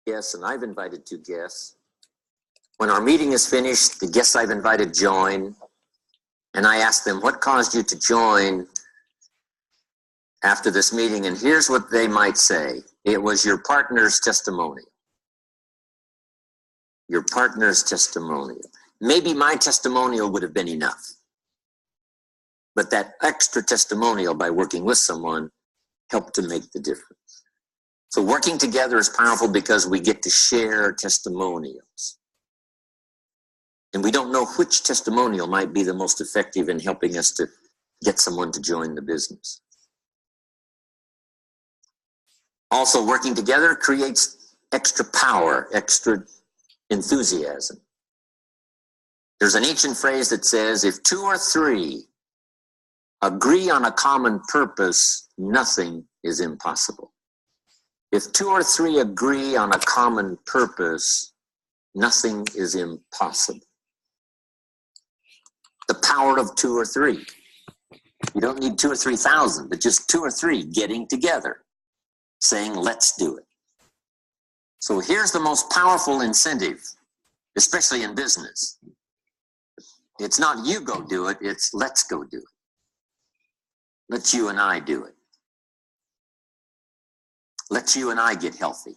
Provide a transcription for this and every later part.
guests, and I've invited 2 guests. When our meeting is finished, the guests I've invited join, and I ask them, what caused you to join after this meeting? And here's what they might say. It was your partner's testimonial. Your partner's testimonial. Maybe my testimonial would have been enough. But that extra testimonial by working with someone helped to make the difference. So working together is powerful because we get to share testimonials. And we don't know which testimonial might be the most effective in helping us to get someone to join the business. Also, working together creates extra power, extra enthusiasm. There's an ancient phrase that says, if 2 or 3 agree on a common purpose, nothing is impossible. If 2 or 3 agree on a common purpose, nothing is impossible. The power of 2 or 3. You don't need 2 or 3,000, but just 2 or 3 getting together, saying, let's do it. So here's the most powerful incentive, especially in business. It's not you go do it, it's let's go do it. Let's you and I do it. Let's you and I get healthy.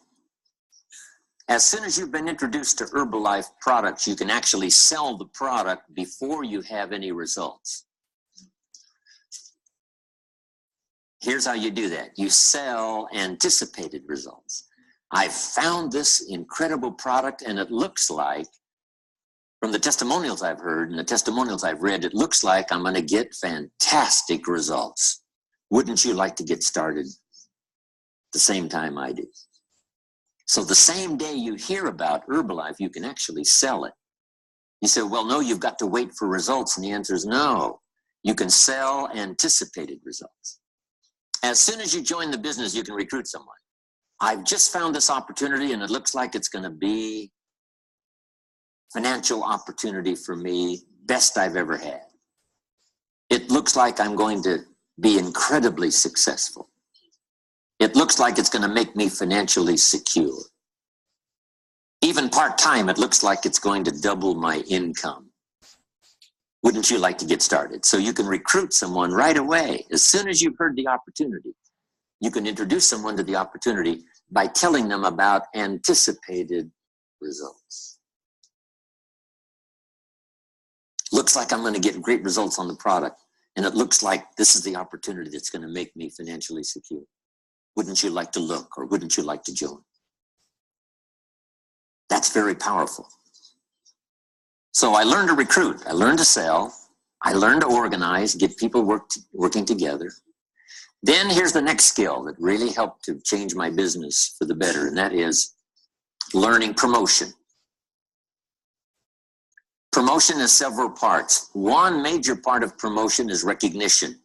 As soon as you've been introduced to Herbalife products, you can actually sell the product before you have any results. Here's how you do that. You sell anticipated results. I've found this incredible product, and it looks like, from the testimonials I've heard and the testimonials I've read, it looks like I'm going to get fantastic results. Wouldn't you like to get started the same time I do? So the same day you hear about Herbalife, you can actually sell it. You say, well, no, you've got to wait for results. And the answer is no. You can sell anticipated results. As soon as you join the business, you can recruit someone. I've just found this opportunity, and it looks like it's going to be financial opportunity for me, best I've ever had. It looks like I'm going to be incredibly successful. It looks like it's going to make me financially secure. Even part-time, it looks like it's going to double my income. Wouldn't you like to get started? So you can recruit someone right away. As soon as you've heard the opportunity, you can introduce someone to the opportunity by telling them about anticipated results. Looks like I'm going to get great results on the product, and it looks like this is the opportunity that's going to make me financially secure. Wouldn't you like to look, or wouldn't you like to join? That's very powerful. So I learned to recruit, I learned to sell, I learned to organize, get people working together. Then here's the next skill that really helped to change my business for the better, and that is learning promotion. Promotion has several parts. One major part of promotion is recognition.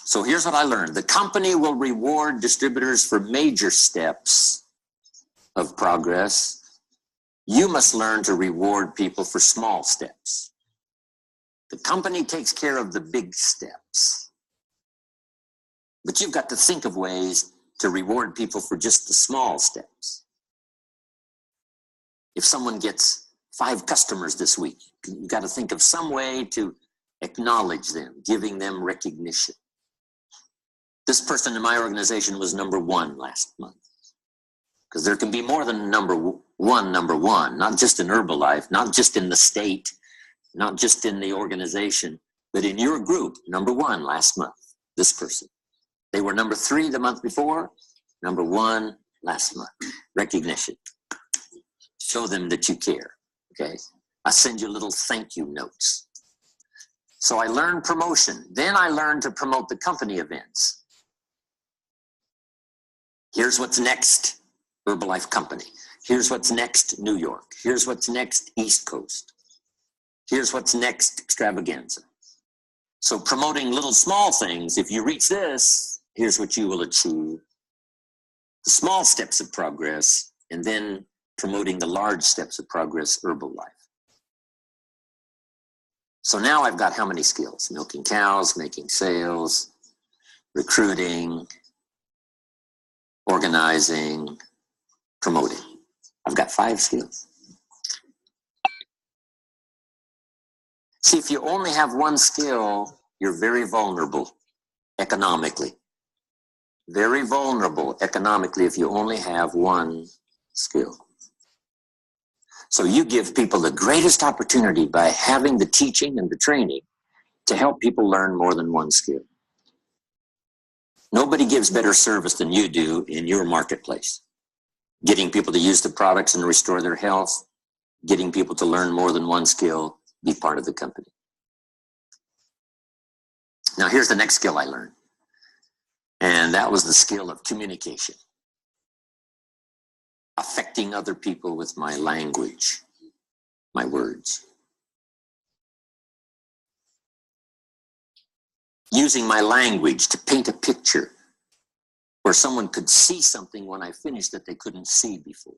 So here's what I learned. The company will reward distributors for major steps of progress. You must learn to reward people for small steps. The company takes care of the big steps. But you've got to think of ways to reward people for just the small steps. If someone gets 5 customers this week, you've got to think of some way to acknowledge them, giving them recognition. This person in my organization was number 1 last month. Because there can be more than number one, not just in Herbalife, not just in the state, not just in the organization, but in your group, number 1 last month, this person. They were number 3 the month before, number 1 last month. Recognition. Show them that you care, okay? I send you little thank you notes. So I learned promotion. Then I learned to promote the company events. Here's what's next, Herbalife Company. Here's what's next, New York. Here's what's next, East Coast. Here's what's next, Extravaganza. So promoting little small things, if you reach this, here's what you will achieve. The small steps of progress, and then promoting the large steps of progress, Herbalife. So now I've got how many skills? Milking cows, making sales, recruiting, organizing, promoting. I've got 5 skills. See, if you only have one skill, you're very vulnerable economically. Very vulnerable economically if you only have one skill. So you give people the greatest opportunity by having the teaching and the training to help people learn more than one skill. Nobody gives better service than you do in your marketplace. Getting people to use the products and restore their health, getting people to learn more than one skill, be part of the company. Now here's the next skill I learned. And that was the skill of communication. Affecting other people with my language, my words. Using my language to paint a picture where someone could see something when I finished that they couldn't see before.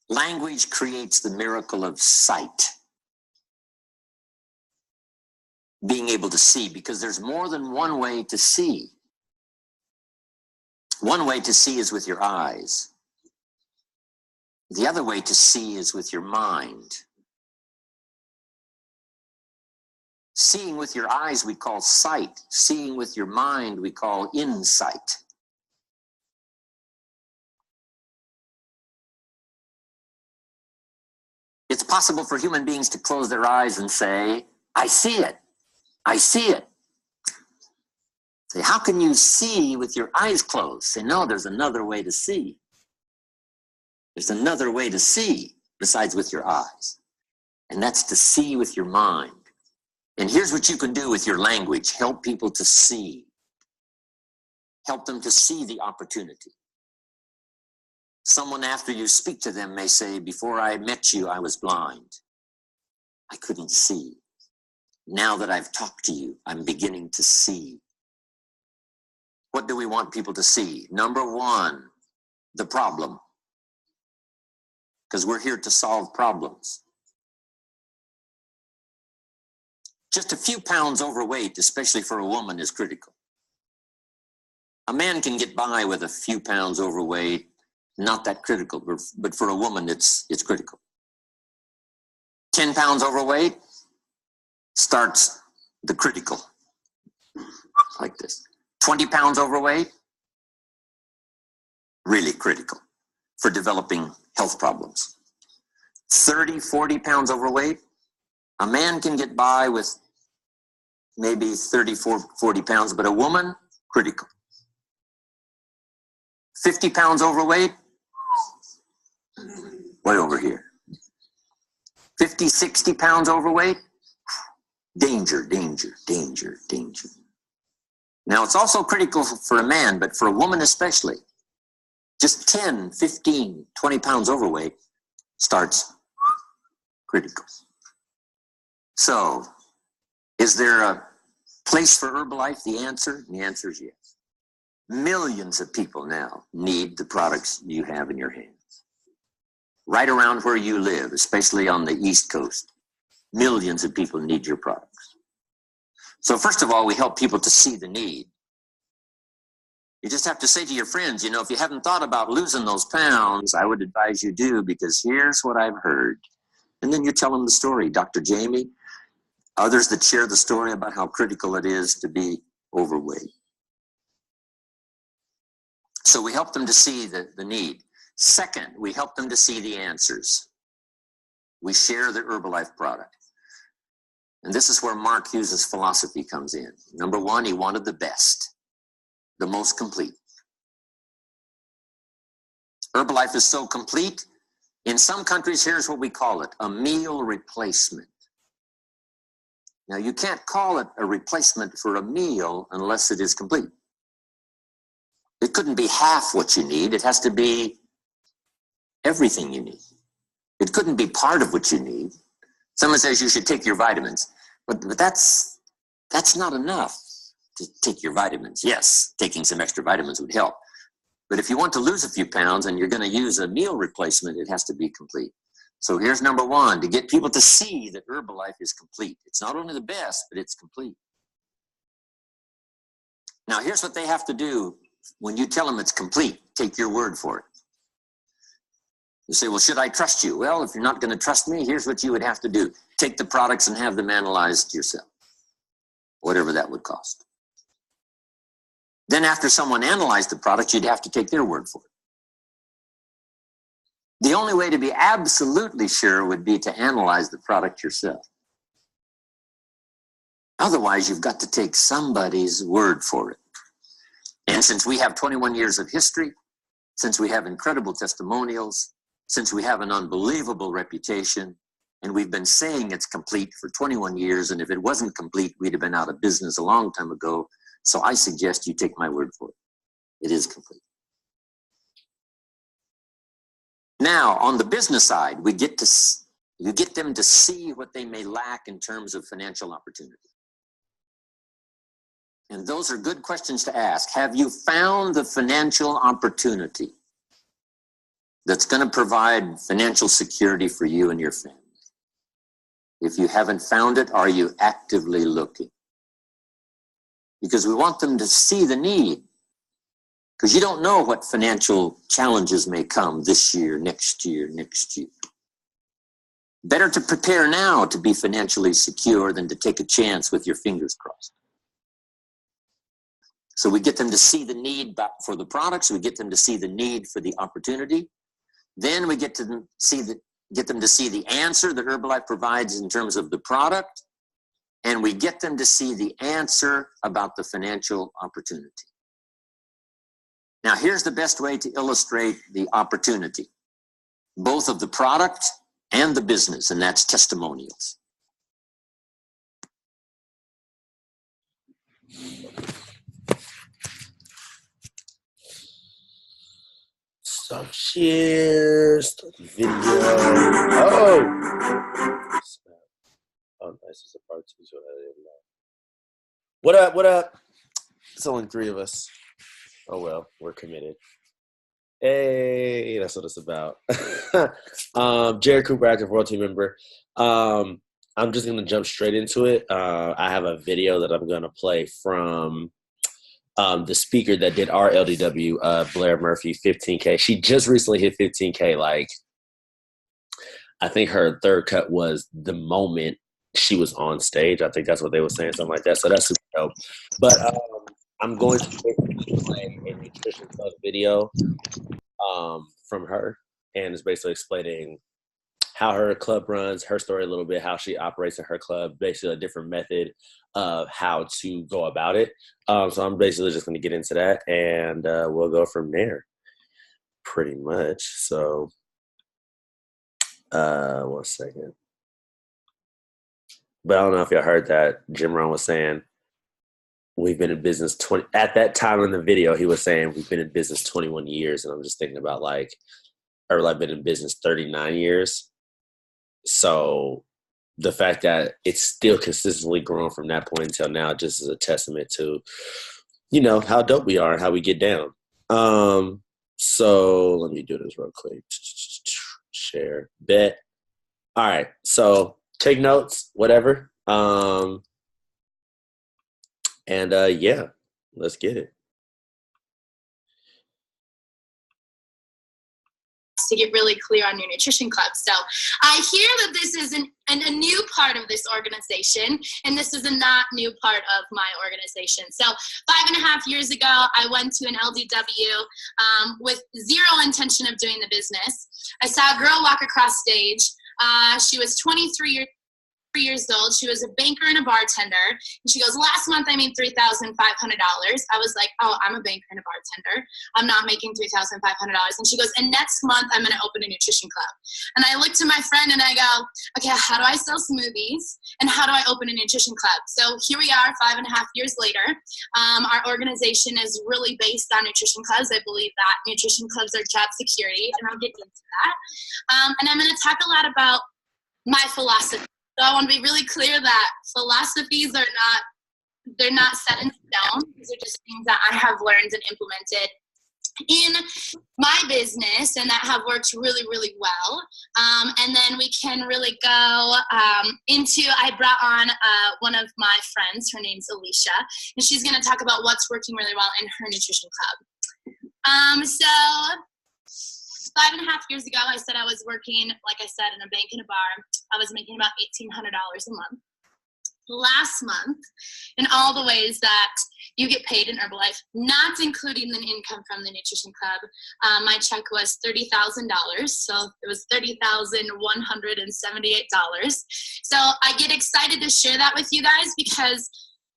Language creates the miracle of sight. Being able to see, because there's more than one way to see. One way to see is with your eyes. The other way to see is with your mind. Seeing with your eyes we call sight. Seeing with your mind we call insight. It's possible for human beings to close their eyes and say, I see it. I see it. Say, how can you see with your eyes closed? Say, no, there's another way to see. There's another way to see besides with your eyes. And that's to see with your mind. And here's what you can do with your language. Help people to see. Help them to see the opportunity. Someone after you speak to them may say, before I met you, I was blind. I couldn't see. Now that I've talked to you, I'm beginning to see. What do we want people to see? Number one, the problem. Because we're here to solve problems. Just a few pounds overweight, especially for a woman, is critical. A man can get by with a few pounds overweight, not that critical, but for a woman, it's critical. 10 pounds overweight starts the critical, like this. 20 pounds overweight, really critical for developing health problems. 30, 40 pounds overweight, a man can get by with maybe 30, 40 pounds, but a woman, critical. 50 pounds overweight, way over here. 50, 60 pounds overweight, danger, danger, danger, danger. Now, it's also critical for a man, but for a woman especially, just 10, 15, 20 pounds overweight starts critical. So, is there a place for Herbalife? The answer is yes. Millions of people now need the products you have in your hands. Right around where you live, especially on the East Coast, millions of people need your products. So first of all, we help people to see the need. You just have to say to your friends, you know, if you haven't thought about losing those pounds, I would advise you do, because here's what I've heard. And then you tell them the story. Dr. Jamie, others that share the story about how critical it is to be overweight. So we help them to see the need. Second, we help them to see the answers. We share the Herbalife product. And this is where Mark Hughes' philosophy comes in. Number one, he wanted the best, the most complete. Herbalife is so complete, in some countries, here's what we call it, a meal replacement. Now, you can't call it a replacement for a meal unless it is complete. It couldn't be half what you need. It has to be everything you need. It couldn't be part of what you need. Someone says you should take your vitamins, but that's not enough to take your vitamins. Yes, taking some extra vitamins would help. But if you want to lose a few pounds and you're going to use a meal replacement, it has to be complete. So here's number one, to get people to see that Herbalife is complete. It's not only the best, but it's complete. Now here's what they have to do When you tell them it's complete, take your word for it. You say, well, should I trust you? Well, if you're not going to trust me, here's what you would have to do. Take the products and have them analyzed yourself, whatever that would cost. Then after someone analyzed the product, you'd have to take their word for it. The only way to be absolutely sure would be to analyze the product yourself. Otherwise, you've got to take somebody's word for it. And since we have 21 years of history, since we have incredible testimonials, since we have an unbelievable reputation, and we've been saying it's complete for 21 years, and if it wasn't complete, we'd have been out of business a long time ago. So I suggest you take my word for it. It is complete. Now, on the business side, you get them to see what they may lack in terms of financial opportunity. And those are good questions to ask. Have you found the financial opportunity that's going to provide financial security for you and your family? If you haven't found it, are you actively looking? Because we want them to see the need. Because you don't know what financial challenges may come this year, next year, next year. Better to prepare now to be financially secure than to take a chance with your fingers crossed. So we get them to see the need for the products. We get them to see the need for the opportunity. Then we get them to see the answer that Herbalife provides in terms of the product. And we get them to see the answer about the financial opportunity. Now, here's the best way to illustrate the opportunity, both of the product and the business, and that's testimonials. So cheers to the video. Oh, nice. It's a part two, so I didn't know. What up? What up? It's only 3 of us. Oh well, we're committed. Hey, that's what it's about. Jared Cooper, active royalty member. I'm just gonna jump straight into it. I have a video that I'm gonna play from the speaker that did our LDW, Blair Murphy, 15K. She just recently hit 15K. Like, I think her third cut was the moment she was on stage. I think that's what they were saying, something like that. So that's super dope. But I'm going to play a nutrition club video from her, and it's basically explaining how her club runs, her story a little bit, how she operates in her club, basically a different method of how to go about it. So I'm basically just going to get into that, and we'll go from there pretty much. So 1 second. But I don't know if y'all heard that Jim Rohn was saying, we've been in business at that time in the video, he was saying we've been in business 21 years. And I'm just thinking about I've been in business 39 years. So the fact that it's still consistently grown from that point until now just is a testament to, how dope we are and how we get down. So let me do this real quick. Share, bet. All right. So take notes, whatever. Yeah, let's get it. To get really clear on your nutrition club. So I hear that this is a new part of this organization, and this is a not new part of my organization. So 5.5 years ago, I went to an LDW with zero intention of doing the business. I saw a girl walk across stage. She was 23 years old. She was a banker and a bartender. And she goes, last month I made $3,500. I was like, oh, I'm a banker and a bartender. I'm not making $3,500. And she goes, and next month I'm going to open a nutrition club. And I looked to my friend and I go, okay, how do I sell smoothies? And how do I open a nutrition club? So here we are 5.5 years later. Our organization is really based on nutrition clubs. I believe that nutrition clubs are job security, and I'll get into that. And I'm going to talk a lot about my philosophy. So I want to be really clear that philosophies they're not set in stone. These are just things that I have learned and implemented in my business and that have worked really, really well. And then we can really go I brought on one of my friends. Her name's Alicia, and she's going to talk about what's working really well in her nutrition club. So 5.5 years ago, I said I was working, like I said, in a bank and a bar. I was making about $1,800 a month. Last month, in all the ways that you get paid in Herbalife, not including the income from the Nutrition Club, my check was $30,000. So it was $30,178. So I get excited to share that with you guys because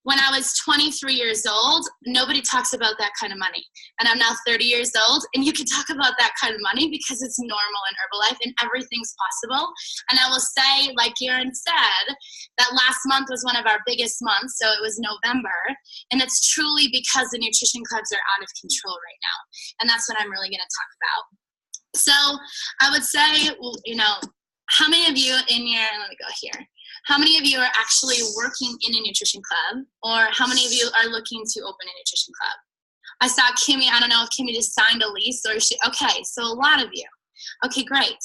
when I was 23 years old, nobody talks about that kind of money. And I'm now 30 years old, and you can talk about that kind of money because it's normal in Herbalife and everything's possible. And I will say, like Garen said, that last month was one of our biggest months, so it was November. And it's truly because the nutrition clubs are out of control right now. And that's what I'm really going to talk about. So I would say, how many of you in your, let me go here. How many of you are actually working in a nutrition club, or how many of you are looking to open a nutrition club? I saw Kimmy. I don't know if Kimmy just signed a lease or okay, so a lot of you. Okay, great.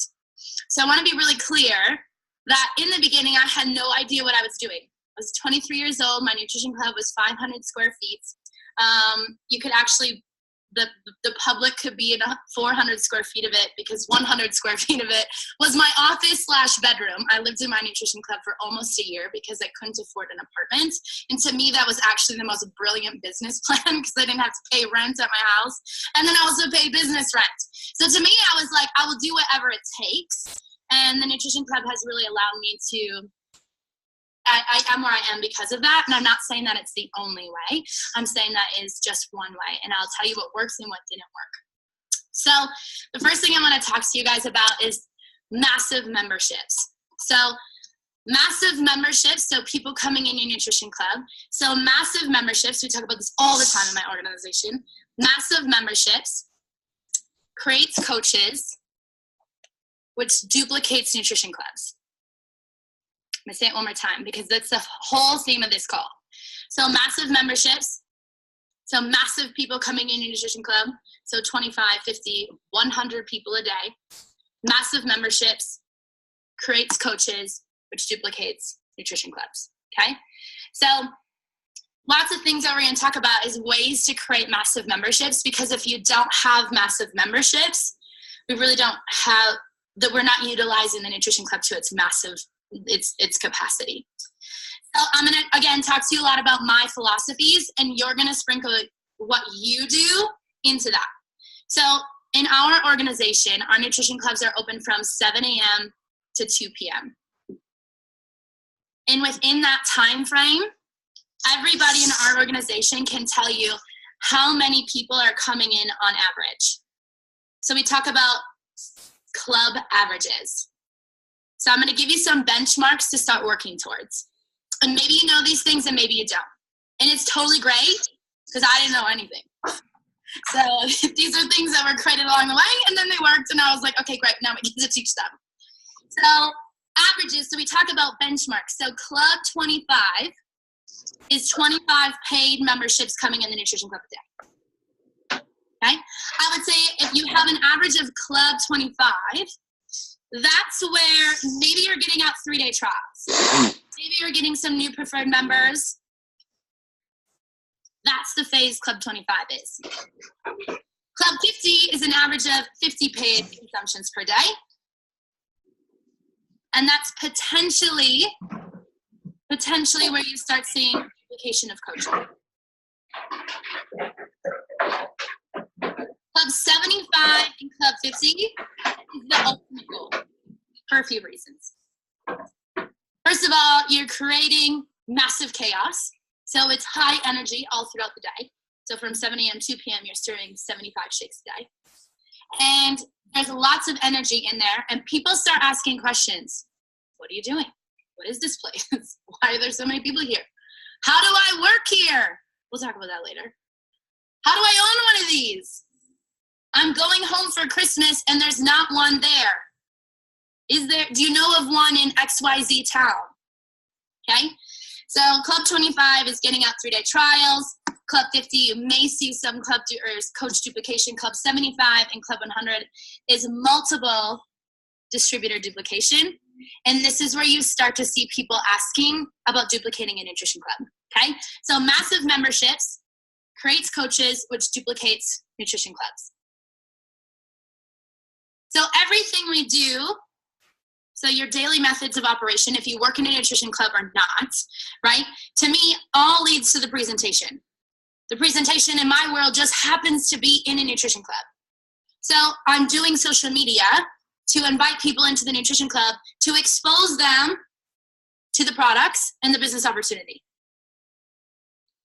So I want to be really clear that in the beginning, I had no idea what I was doing. I was 23 years old. My nutrition club was 500 square feet. You could actually, the public could be in 400 square feet of it because 100 square feet of it was my office / bedroom. I lived in my nutrition club for almost a year because I couldn't afford an apartment. And to me, that was actually the most brilliant business plan because I didn't have to pay rent at my house. And then I also pay business rent. So to me, I was like, I will do whatever it takes. And the nutrition club has really allowed me to I am where I am because of that, and I'm not saying that it's the only way. I'm saying that is just one way, and I'll tell you what works and what didn't work. So the first thing I want to talk to you guys about is massive memberships. So massive memberships, so people coming in your nutrition club. So massive memberships, we talk about this all the time in my organization. Massive memberships creates coaches, which duplicates nutrition clubs. I'm going to say it one more time because that's the whole theme of this call. So massive memberships, so massive people coming in your nutrition club, so 25, 50, 100 people a day. Massive memberships creates coaches, which duplicates nutrition clubs, okay? So lots of things that we're going to talk about is ways to create massive memberships, because if you don't have massive memberships, we really don't have, that we're not utilizing the nutrition club to its massive its capacity. So I'm going to, again, talk to you a lot about my philosophies, and you're going to sprinkle what you do into that. So in our organization, our nutrition clubs are open from 7 a.m. to 2 p.m. And within that time frame, everybody in our organization can tell you how many people are coming in on average. So we talk about club averages. So I'm going to give you some benchmarks to start working towards. And maybe you know these things and maybe you don't. And it's totally great because I didn't know anything. So these are things that were created along the way, and then they worked, and I was like, okay, great, now we get to teach them. So averages, so we talk about benchmarks. So Club 25 is 25 paid memberships coming in the Nutrition Club a day. Okay? I would say if you have an average of Club 25, that's where maybe you're getting out 3-day trials. Maybe you're getting some new preferred members. That's the phase Club 25 is. Club 50 is an average of 50 paid consumptions per day. And that's potentially where you start seeing duplication of coaching. Club 75 and Club 50 is the ultimate goal for a few reasons. First of all, you're creating massive chaos. So it's high energy all throughout the day. So from 7 a.m. to 2 p.m., you're stirring 75 shakes a day. And there's lots of energy in there. And people start asking questions. What are you doing? What is this place? Why are there so many people here? How do I work here? We'll talk about that later. How do I own one of these? I'm going home for Christmas and there's not one there. Is there, do you know of one in XYZ town? Okay. So Club 25 is getting out 3-day trials. Club 50, you may see some coach duplication. Club 75 and Club 100 is multiple distributor duplication. And this is where you start to see people asking about duplicating a nutrition club. Okay. So massive memberships creates coaches, which duplicates nutrition clubs. So everything we do, so your daily methods of operation, if you work in a nutrition club or not, right? To me, all leads to the presentation. The presentation in my world just happens to be in a nutrition club. So I'm doing social media to invite people into the nutrition club to expose them to the products and the business opportunity.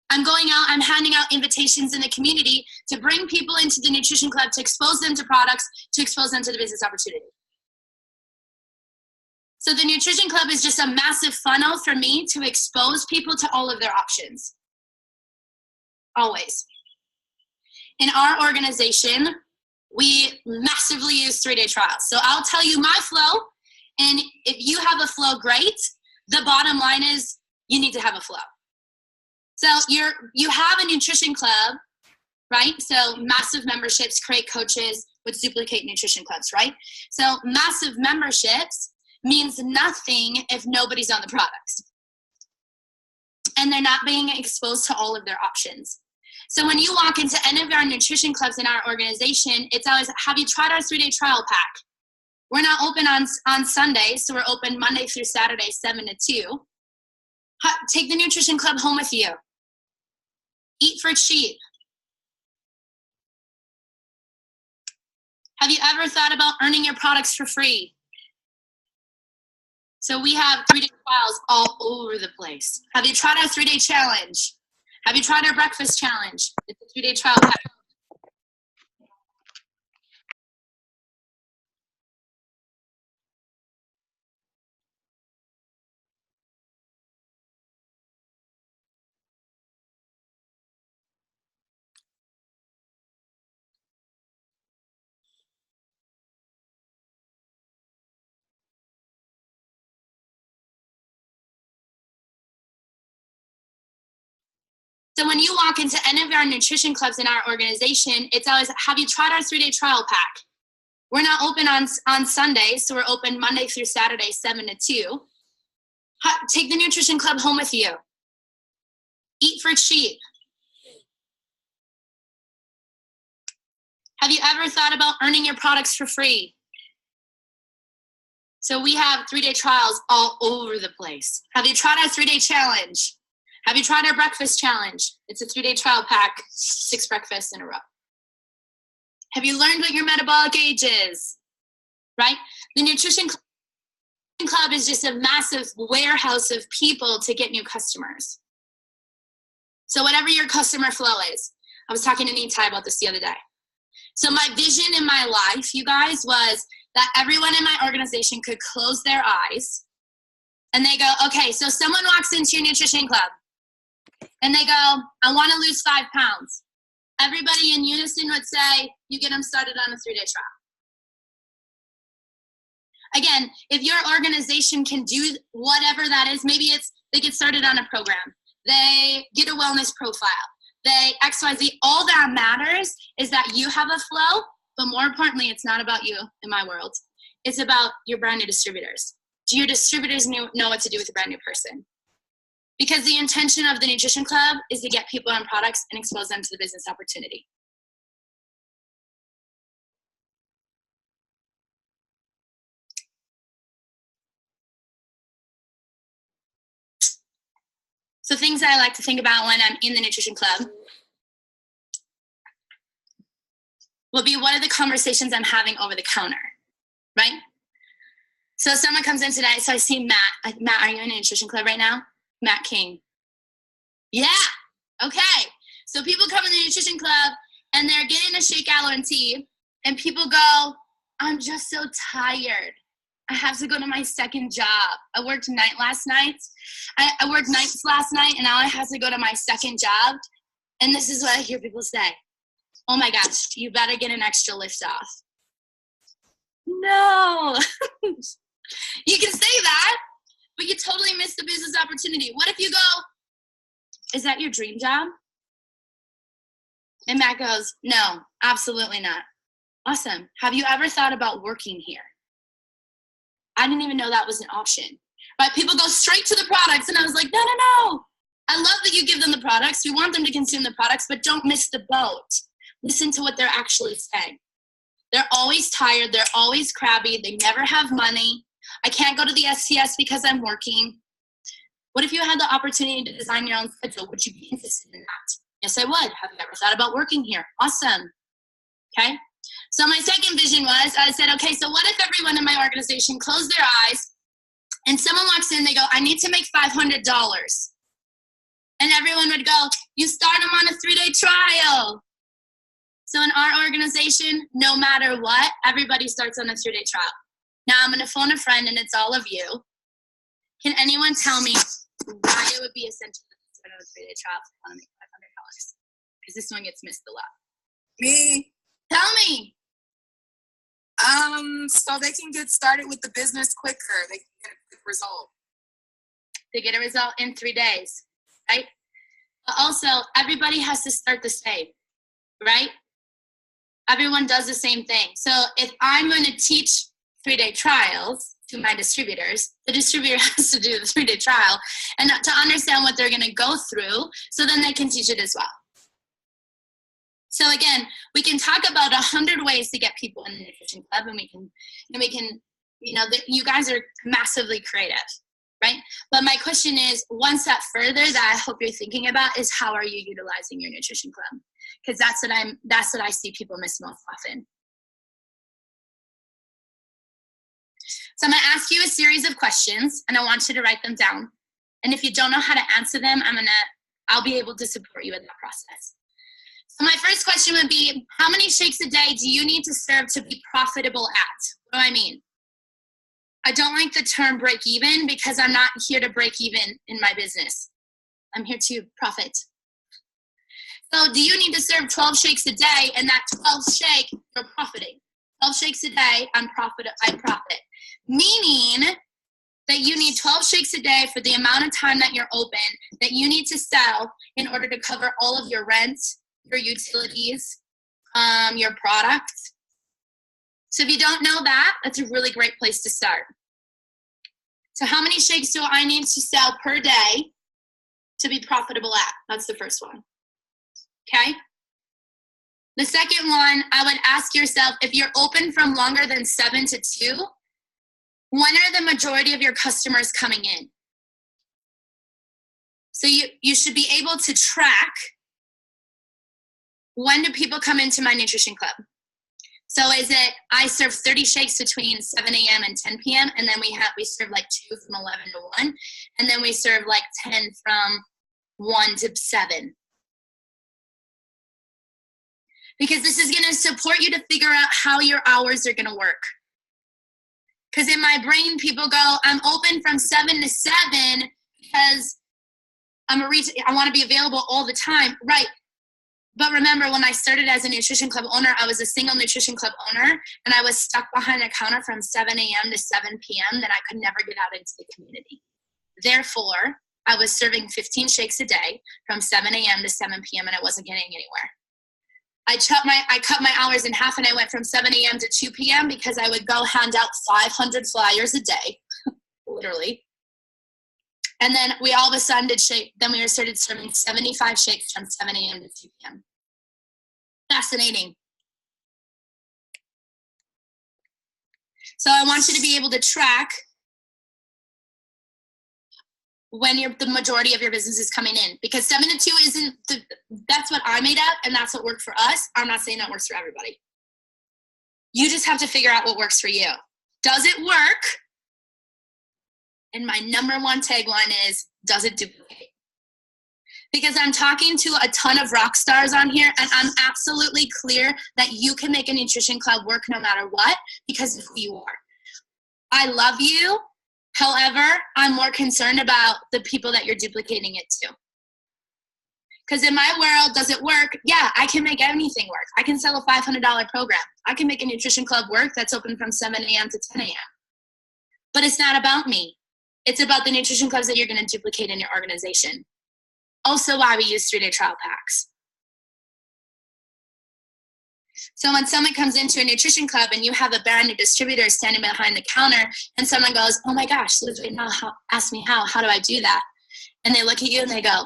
I'm going out, I'm handing out invitations in the community to bring people into the nutrition club, to expose them to products, to expose them to the business opportunity. So the nutrition club is just a massive funnel for me to expose people to all of their options. Always. In our organization, we massively use 3-day trials. So I'll tell you my flow, and if you have a flow, great. The bottom line is you need to have a flow. So you have a nutrition club, right? So massive memberships create coaches, which duplicate nutrition clubs, right? So massive memberships means nothing if nobody's on the products and they're not being exposed to all of their options. So when you walk into any of our nutrition clubs in our organization, it's always, have you tried our 3-day trial pack? We're not open on Sundays, so we're open Monday through Saturday, 7 to 2. Take the nutrition club home with you. Eat for cheap. Have you ever thought about earning your products for free? So we have 3-day trials all over the place. Have you tried our 3-day challenge? Have you tried our breakfast challenge? It's a 3-day trial pack. So when you walk into any of our nutrition clubs in our organization, it's always, have you tried our 3-day trial pack? We're not open on Sundays, so we're open Monday through Saturday, 7 to 2. Take the nutrition club home with you. Eat for cheap. Have you ever thought about earning your products for free? So we have 3-day trials all over the place. Have you tried our 3-day challenge? Have you tried our breakfast challenge? It's a 3-day trial pack, 6 breakfasts in a row. Have you learned what your metabolic age is? Right? The nutrition club is just a massive warehouse of people to get new customers. So whatever your customer flow is, I was talking to Nitai about this the other day. So my vision in my life, you guys, was that everyone in my organization could close their eyes and they go, okay, so someone walks into your nutrition club and they go, I want to lose 5 pounds. Everybody in unison would say, you get them started on a 3-day trial. Again, if your organization can do whatever that is, maybe it's they get started on a program, they get a wellness profile, they XYZ, all that matters is that you have a flow, but more importantly, it's not about you in my world. It's about your brand new distributors. Do your distributors know what to do with a brand new person? Because the intention of the nutrition club is to get people on products and expose them to the business opportunity. So things that I like to think about when I'm in the nutrition club will be, what are the conversations I'm having over the counter, right? So someone comes in today, so I see Matt. Matt, are you in a nutrition club right now? Matt King. Yeah, okay. So people come in the nutrition club and they're getting a shake aloe and tea, and people go, I'm just so tired. I have to go to my second job. I worked last night, and now I have to go to my second job. And this is what I hear people say. Oh my gosh, you better get an extra lift off. No. You can say that, but you totally miss the business opportunity. What if you go, is that your dream job? And Matt goes, no, absolutely not. Awesome. Have you ever thought about working here? I didn't even know that was an option. But people go straight to the products, and I was like, no. I love that you give them the products. We want them to consume the products, but don't miss the boat. Listen to what they're actually saying. They're always tired. They're always crabby. They never have money. I can't go to the STS because I'm working. What if you had the opportunity to design your own schedule? Would you be interested in that? Yes, I would. Have you ever thought about working here? Awesome. Okay. So my second vision was, I said, okay, so what if everyone in my organization closed their eyes and someone walks in, they go, I need to make $500. And everyone would go, you start them on a 3-day trial. So in our organization, no matter what, everybody starts on a 3-day trial. Now I'm going to phone a friend, and it's all of you. Can anyone tell me why it would be essential to start on a 3-day trial if I want to make $500? Because this one gets missed a lot. Me. Tell me. So they can get started with the business quicker. They can get a quick result. They get a result in 3 days, right? But also, everybody has to start the same, right? Everyone does the same thing. So if I'm going to teach 3-day trials to my distributors, the distributor has to do the 3-day trial and to understand what they're going to go through so then they can teach it as well. So again, we can talk about 100 ways to get people in the nutrition club, and we can, you know, you guys are massively creative, right? But my question is, one step further that I hope you're thinking about is, how are you utilizing your nutrition club? Because that's what I see people miss most often. So I'm going to ask you a series of questions, and I want you to write them down. And if you don't know how to answer them, I'll be able to support you in that process. So my first question would be, how many shakes a day do you need to serve to be profitable at? What do I mean? I don't like the term break even, because I'm not here to break even in my business. I'm here to profit. So do you need to serve 12 shakes a day, and that 12 shake, you're profiting? 12 shakes a day, I profit. Meaning that you need 12 shakes a day for the amount of time that you're open, that you need to sell in order to cover all of your rent, your utilities, your products. So if you don't know that, that's a really great place to start. So how many shakes do I need to sell per day to be profitable at? That's the first one. Okay? The second one, I would ask yourself, if you're open from longer than 7 to 2, when are the majority of your customers coming in? So you should be able to track, when do people come into my nutrition club? So is it, I serve 30 shakes between 7 a.m. and 10 p.m. and then we serve like 2 from 11 to 1, and then we serve like 10 from 1 to 7. Because this is going to support you to figure out how your hours are going to work. Because in my brain, people go, I'm open from 7 to 7 because I want to be available all the time. Right. But remember, when I started as a nutrition club owner, I was a single nutrition club owner, and I was stuck behind a counter from 7 a.m. to 7 p.m. that I could never get out into the community. Therefore, I was serving 15 shakes a day from 7 a.m. to 7 p.m. and I wasn't getting anywhere. I cut my hours in half, and I went from 7 a.m. to 2 p.m. because I would go hand out 500 flyers a day, literally. And then we all of a sudden we started serving 75 shakes from 7 a.m. to 2 p.m. Fascinating. So I want you to be able to track when the majority of your business is coming in, because 7 to 2 that's what I made up, and that's what worked for us. I'm not saying that works for everybody. You just have to figure out what works for you. Does it work? And my number one tagline is, does it duplicate? Because I'm talking to a ton of rock stars on here, and I'm absolutely clear that you can make a nutrition club work no matter what, because of who you are. I love you. However, I'm more concerned about the people that you're duplicating it to. Because in my world, does it work? Yeah, I can make anything work. I can sell a $500 program. I can make a nutrition club work that's open from 7 a.m. to 10 a.m. But it's not about me. It's about the nutrition clubs that you're going to duplicate in your organization. Also why we use 3-day trial packs. So when someone comes into a nutrition club and you have a brand new distributor standing behind the counter, and someone goes, oh my gosh, Liz right now ask me how do I do that? And they look at you and they go,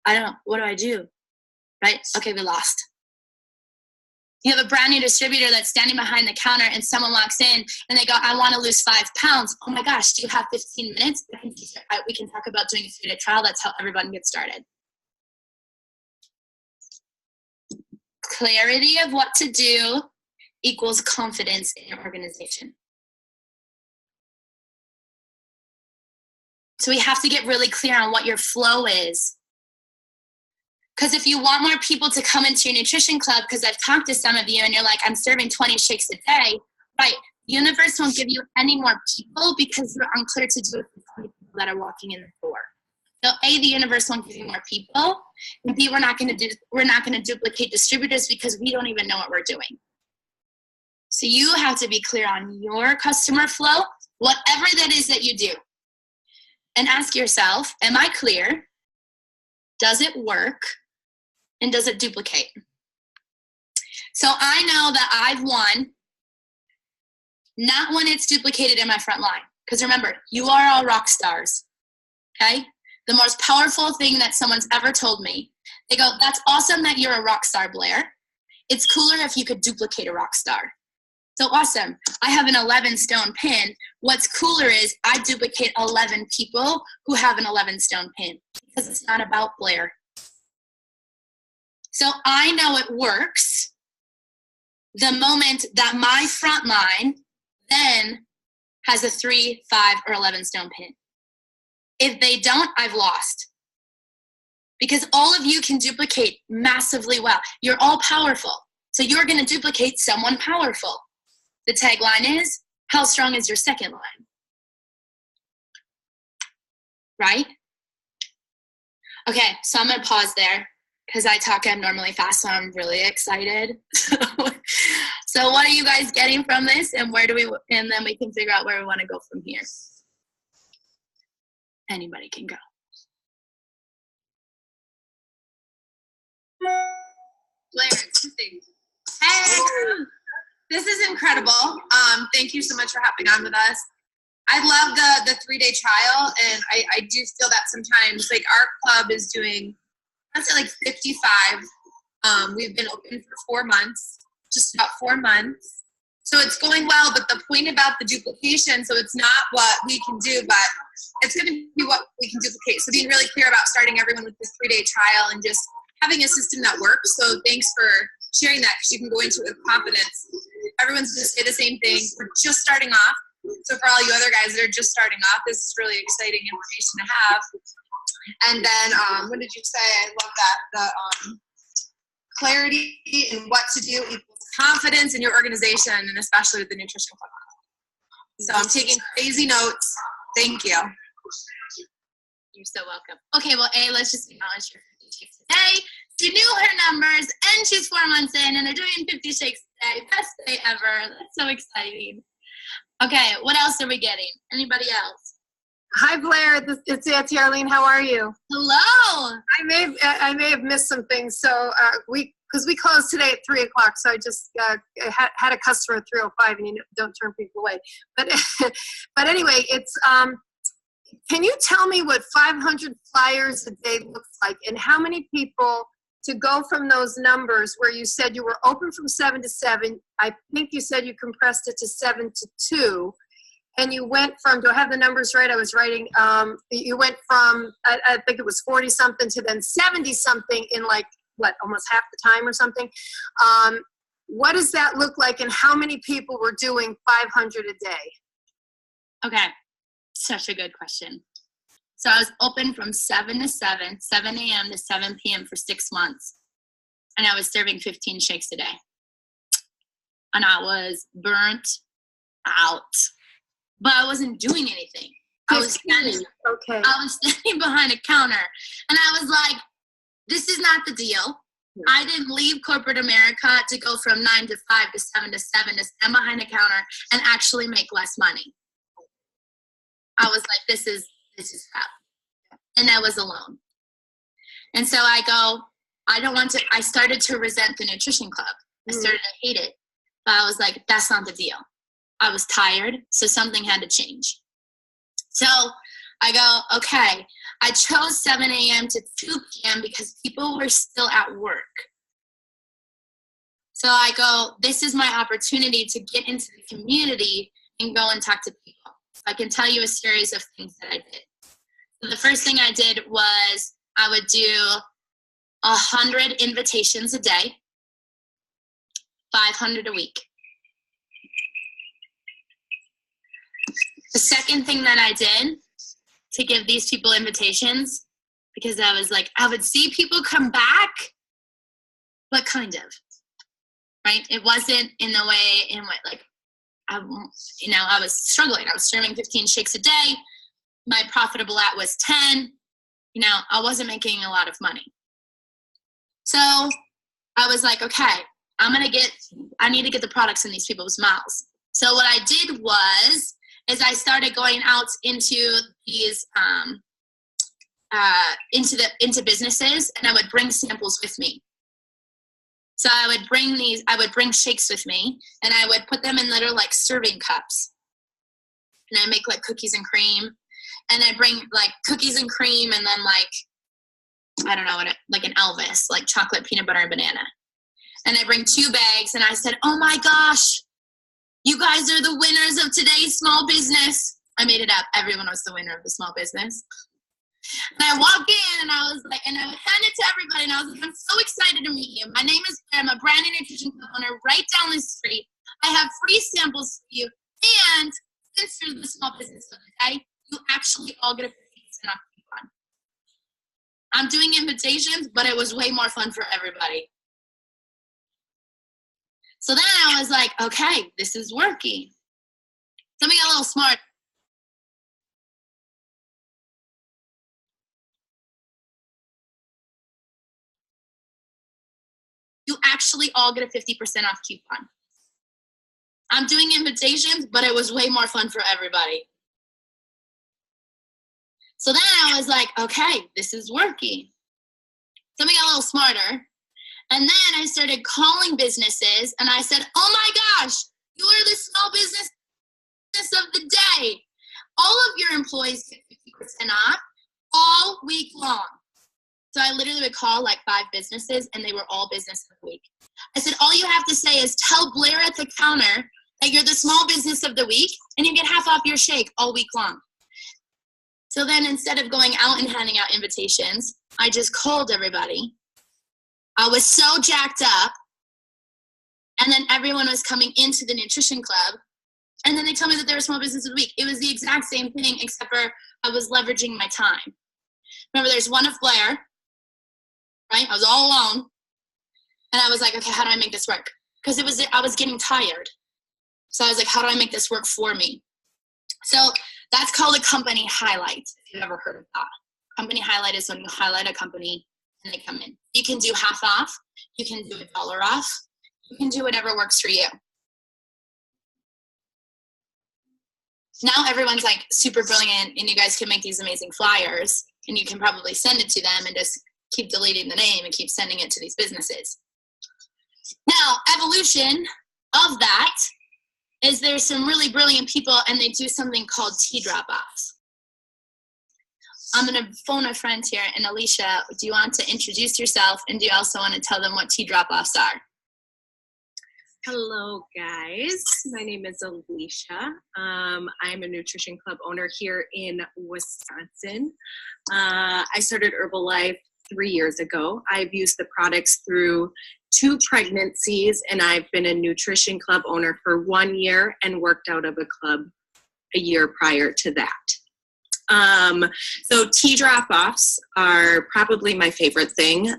I don't know, what do I do? Right? Okay, we lost. You have a brand new distributor that's standing behind the counter and someone walks in and they go, I want to lose 5 pounds. Oh my gosh, do you have 15 minutes? We can talk about doing a 3-day trial. That's how everyone gets started. Clarity of what to do equals confidence in your organization. So we have to get really clear on what your flow is. Because if you want more people to come into your nutrition club, because I've talked to some of you and you're like, I'm serving 20 shakes a day, right? The universe won't give you any more people because you're unclear to do it with 20 people that are walking in the door. So A, the universe won't give you more people, and B, we're not going to duplicate distributors because we don't even know what we're doing. So you have to be clear on your customer flow, whatever that is that you do. And ask yourself, am I clear? Does it work? And does it duplicate? So I know that I've won, not when it's duplicated in my front line. Because remember, you are all rock stars, okay? The most powerful thing that someone's ever told me, they go, that's awesome that you're a rock star, Blair. It's cooler if you could duplicate a rock star. So awesome. I have an 11-stone pin. What's cooler is I duplicate 11 people who have an 11-stone pin because it's not about Blair. So I know it works the moment that my front line then has a 3, 5, or 11-stone pin. If they don't, I've lost. Because all of you can duplicate massively well. You're all powerful. So you're going to duplicate someone powerful. The tagline is, how strong is your second line? Right? Okay, so I'm going to pause there because I talk abnormally fast, so I'm really excited. So what are you guys getting from this, and and then we can figure out where we want to go from here. Anybody can go. Blair, 2 things. Hey, this is incredible. Thank you so much for hopping on with us. I love the 3-day trial, and I do feel that sometimes, like our club is doing, I'd say like 55. We've been open for 4 months, just about 4 months. So it's going well, but the point about the duplication, so it's not what we can do, but it's going to be what we can duplicate. So being really clear about starting everyone with this 3-day trial and just having a system that works. So thanks for sharing that, because you can go into it with confidence. Everyone's going to say the same thing. We're just starting off. So for all you other guys that are just starting off, this is really exciting information to have. And then, what did you say? I love that. The clarity in what to do equals confidence in your organization, and especially with the nutrition club. So I'm taking crazy notes. Thank you. You're so welcome. Okay, well, A, let's just acknowledge your 50 shakes a day. She knew her numbers, and she's 4 months in, and they're doing 50 shakes a day. Best day ever. That's so exciting. Okay, what else are we getting? Anybody else? Hi, Blair. It's Auntie Arlene. How are you? Hello. I may have missed some things. So because we closed today at 3 o'clock, so I just had a customer at 3:05, and you don't turn people away. But but anyway, it's can you tell me what 500 flyers a day looks like, and how many people to go from those numbers where you said you were open from 7 to 7? I think you said you compressed it to 7 to 2. And you went from, do I have the numbers right? I was writing, you went from, I think it was 40 something to then 70 something in like, what, almost half the time or something. What does that look like, and how many people were doing 500 a day? Okay, such a good question. So I was open from 7 to 7 a.m. to 7 p.m. for 6 months. And I was serving 15 shakes a day. And I was burnt out. But I wasn't doing anything. I was standing behind a counter. And I was like, this is not the deal. I didn't leave corporate America to go from 9 to 5 to 7 to 7 to stand behind a counter and actually make less money. I was like, this is crap. And I was alone. And so I go, I started to resent the nutrition club. I started to hate it. But I was like, that's not the deal. I was tired, so something had to change. So I go, okay, I chose 7 a.m. to 2 p.m. because people were still at work. So I go, this is my opportunity to get into the community and go and talk to people. So I can tell you a series of things that I did. So the first thing I did was I would do 100 invitations a day, 500 a week. The second thing that I did to give these people invitations, because I was like, I would see people come back, but kind of, right? It wasn't in the way in what, like, I was struggling. I was serving 15 shakes a day. My profitable at was 10. I wasn't making a lot of money. So I was like, okay, I need to get the products in these people's mouths. So what I did is I started going out into these, into businesses, and I would bring samples with me. So I would bring shakes with me, and I would put them in little like serving cups. And I make like cookies and cream, and I bring like cookies and cream, and then like, I don't know, like an Elvis, like chocolate, peanut butter, and banana. And I bring 2 bags, and I said, oh my gosh, you guys are the winners of today's small business. I made it up. Everyone was the winner of the small business. And I walk in, and I was like, and I would hand it to everybody, and I was like, I'm so excited to meet you. My name is Blair. I'm a brand new nutrition club owner right down the street. I have free samples for you. And since you're the small business of the day, you actually all get a 50% off coupon. I'm doing invitations, but it was way more fun for everybody. So then I was like, okay, this is working. So we got a little smart. You actually all get a 50% off coupon. I'm doing invitations, but it was way more fun for everybody. So then I was like, okay, this is working. So we got a little smarter. And then I started calling businesses, and I said, oh my gosh, you are the small business of the day. All of your employees get 50% off all week long. So I literally would call like 5 businesses, and they were all business of the week. I said, all you have to say is tell Blair at the counter that you're the small business of the week, and you get half off your shake all week long. So then instead of going out and handing out invitations, I just called everybody. I was so jacked up, and then everyone was coming into the nutrition club, and then they told me that they were small business of the week. It was the exact same thing, except for I was leveraging my time. Remember, there's one of Blair, right? I was all alone, and I was like, okay, how do I make this work? Because I was getting tired. So I was like, how do I make this work for me? So that's called a company highlight, if you've ever heard of that. Company highlight is when you highlight a company and they come in. You can do half off. You can do $1 off. You can do whatever works for you. Now everyone's like super brilliant, and you guys can make these amazing flyers, and you can probably send it to them and just keep deleting the name and keep sending it to these businesses. Now, evolution of that is there's some really brilliant people, and they do something called tea drop-offs. I'm going to phone a friend here, and Alicia, do you want to introduce yourself, and do you also want to tell them what tea drop-offs are? Hello, guys. My name is Alicia. I'm a nutrition club owner here in Wisconsin. I started Herbalife 3 years ago. I've used the products through 2 pregnancies, and I've been a nutrition club owner for 1 year and worked out of a club a year prior to that. So tea drop-offs are probably my favorite thing.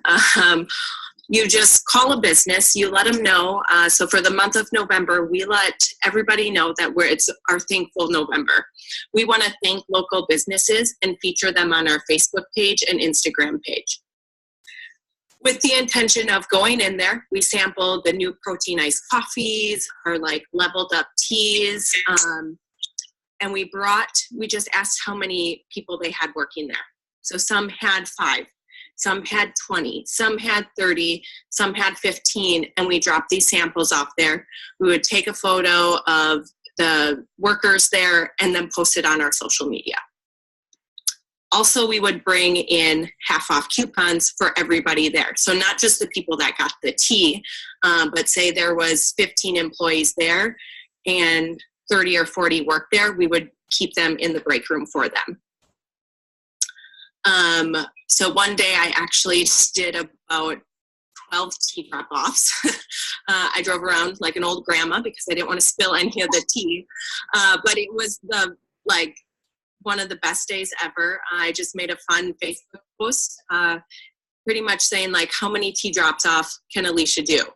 You just call a business, you let them know. So for the month of November, we let everybody know that it's our Thankful November. We want to thank local businesses and feature them on our Facebook page and Instagram page. With the intention of going in there, we sampled the new protein iced coffees, our like leveled up teas, and we just asked how many people they had working there. So some had 5, some had 20, some had 30, some had 15, and we dropped these samples off there. We would take a photo of the workers there and then post it on our social media. Also, we would bring in half off coupons for everybody there. So not just the people that got the tea, but say there was 15 employees there and 30 or 40 work there, we would keep them in the break room for them. So one day I actually did about 12 tea drop-offs. I drove around like an old grandma because I didn't want to spill any of the tea. But it was one of the best days ever. I just made a fun Facebook post, pretty much saying like, how many tea drops off can Alicia do?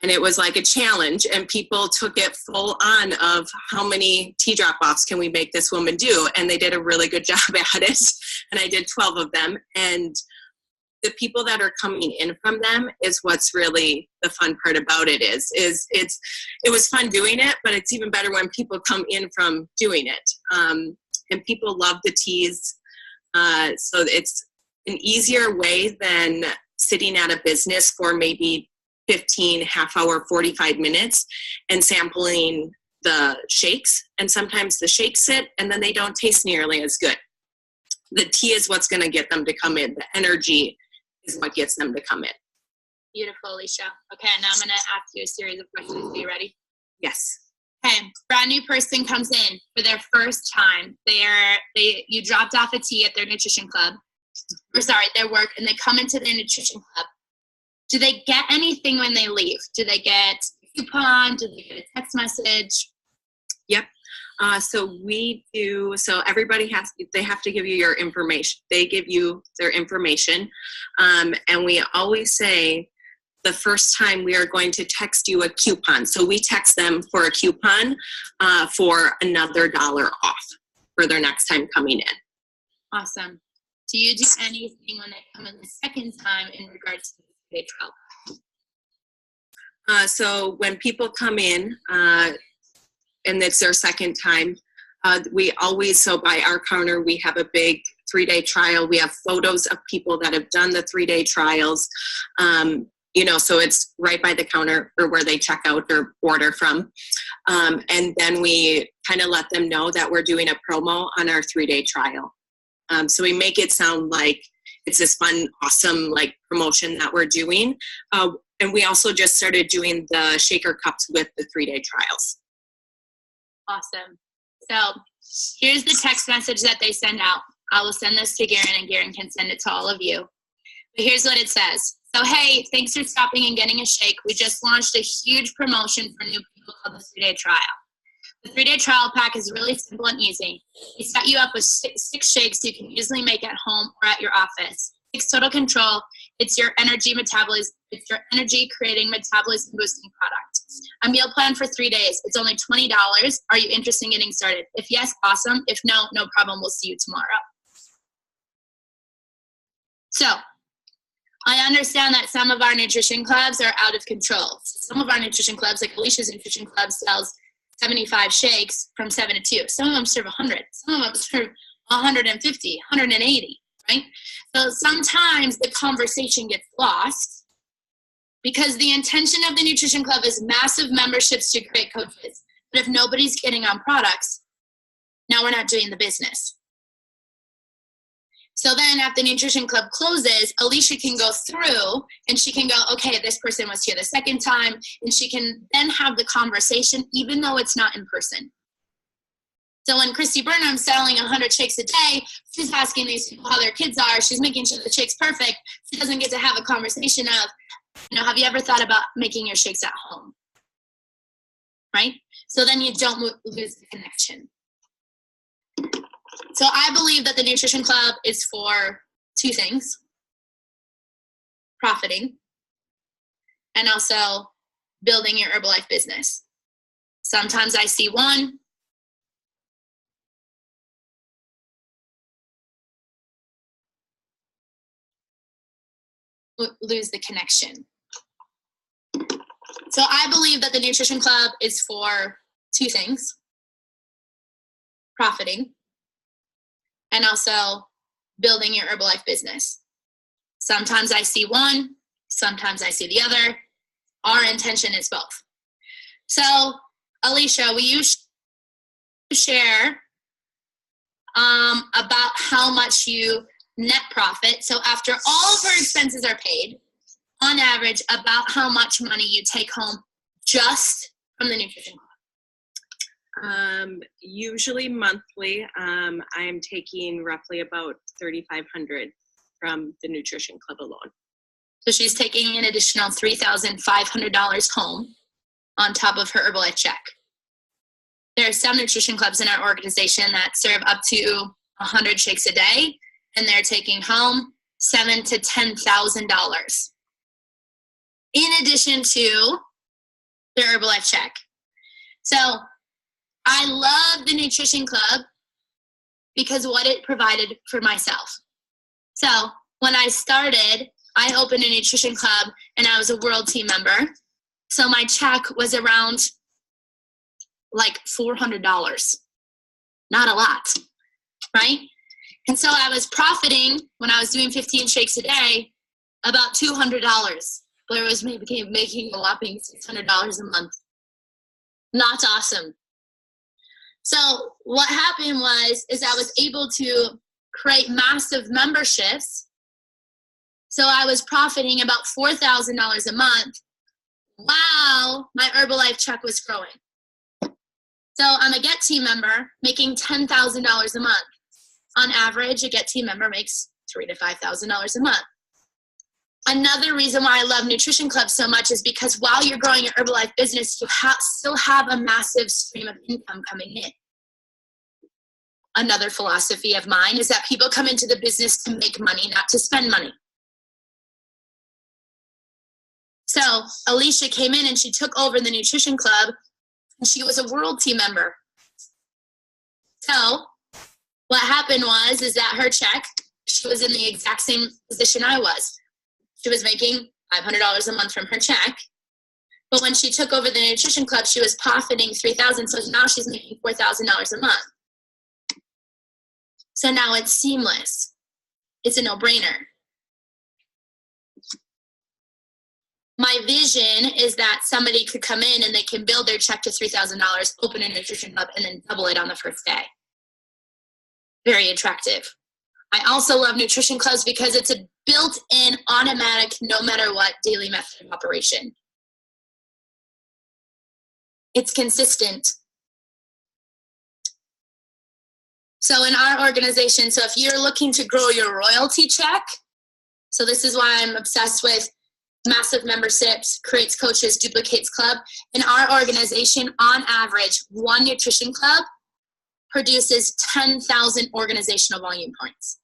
And it was like a challenge, and people took it full on of how many tea drop-offs can we make this woman do? And they did a really good job at it. And I did 12 of them. And the people that are coming in from them is what's really the fun part about it it was fun doing it, but it's even better when people come in from doing it. And people love the teas. So it's an easier way than sitting at a business for maybe 15, half hour, 45 minutes and sampling the shakes. And sometimes the shakes sit and then they don't taste nearly as good. The tea is what's going to get them to come in. The energy is what gets them to come in. Beautiful, Alicia. Okay, now I'm going to ask you a series of questions. Are you ready? Yes. Okay, brand new person comes in for their first time. You dropped off a tea at their nutrition club, their work, and they come into their nutrition club. Do they get anything when they leave? Do they get a coupon? Do they get a text message? Yep. So we do, so everybody they have to give you your information. They give you their information. And we always say the first time we are going to text you a coupon. So we text them for a coupon for another $1 off for their next time coming in. Awesome. Do you do anything when they come in the second time in regards to the day trial? So when people come in, and it's their second time, we always, so by our counter, we have a big 3-day trial. We have photos of people that have done the 3-day trials. So it's right by the counter or where they check out or order from. And then we kind of let them know that we're doing a promo on our 3-day trial. So we make it sound like it's this fun, awesome, like promotion that we're doing. And we also just started doing the shaker cups with the 3-day trials. Awesome. So here's the text message that they send out. I will send this to Garen, and Garen can send it to all of you. But here's what it says. So, hey, thanks for stopping and getting a shake. We just launched a huge promotion for new people called the 3-day trial. The 3-day trial pack is really simple and easy. We set you up with six shakes you can easily make at home or at your office. 6 total control. It's your energy metabolism. It's your energy creating metabolism boosting product. A meal plan for 3 days. It's only $20. Are you interested in getting started? If yes, awesome. If no, no problem. We'll see you tomorrow. So I understand that some of our nutrition clubs are out of control. Some of our nutrition clubs, like Alicia's nutrition club, sells 75 shakes from 7 to 2. Some of them serve 100. Some of them serve 150, 180, right? So sometimes the conversation gets lost because the intention of the nutrition club is massive memberships to create coaches. But if nobody's getting on products, now we're not doing the business. So then if the nutrition club closes, Alicia can go through and she can go, okay, this person was here the second time, and she can then have the conversation even though it's not in person. So when Christy Burnham's selling 100 shakes a day, she's asking these people how their kids are. She's making sure the shake's perfect. She doesn't get to have a conversation of, have you ever thought about making your shakes at home? Right? So then you don't lose the connection. So I believe that the nutrition club is for 2 things: profiting and also building your Herbalife business. Sometimes I see one. Lose the connection. So I believe that the nutrition club is for 2 things: profiting and also building your Herbalife business. Sometimes I see one, sometimes I see the other. Our intention is both. So, Alicia, will you share about how much you net profit. So after all of her expenses are paid, on average, about how much money you take home just from the nutrition club. Usually monthly. I'm taking roughly about $3,500 from the nutrition club alone. So she's taking an additional $3,500 home on top of her Herbalife check. There are some nutrition clubs in our organization that serve up to 100 shakes a day, and they're taking home $7,000 to $10,000 in addition to their Herbalife check. So I love the nutrition club because what it provided for myself. So when I started, I opened a nutrition club and I was a world team member. So my check was around like $400. Not a lot, right? And so I was profiting when I was doing 15 shakes a day about $200. Blair was making a whopping $600 a month. Not awesome. So what happened is I was able to create massive memberships. So I was profiting about $4,000 a month while my Herbalife check was growing. So I'm a Get Team member making $10,000 a month. On average, a Get Team member makes $3,000 to $5,000 a month. Another reason why I love Nutrition Club so much is because while you're growing your Herbalife business, you still have a massive stream of income coming in. Another philosophy of mine is that people come into the business to make money, not to spend money. So Alicia came in and she took over the Nutrition Club, and she was a world team member. So what happened is that her check, she was in the exact same position I was. She was making $500 a month from her check. But when she took over the Nutrition Club, she was profiting $3,000. So now she's making $4,000 a month. So now it's seamless. It's a no-brainer. My vision is that somebody could come in and they can build their check to $3,000, open a Nutrition Club, and then double it on the first day. Very attractive. I also love Nutrition Clubs because it's a built-in, automatic, no matter what, daily method of operation. It's consistent. So in our organization, so if you're looking to grow your royalty check, so this is why I'm obsessed with massive memberships, creates coaches, duplicates club. In our organization, on average, one nutrition club produces 10,000 organizational volume points.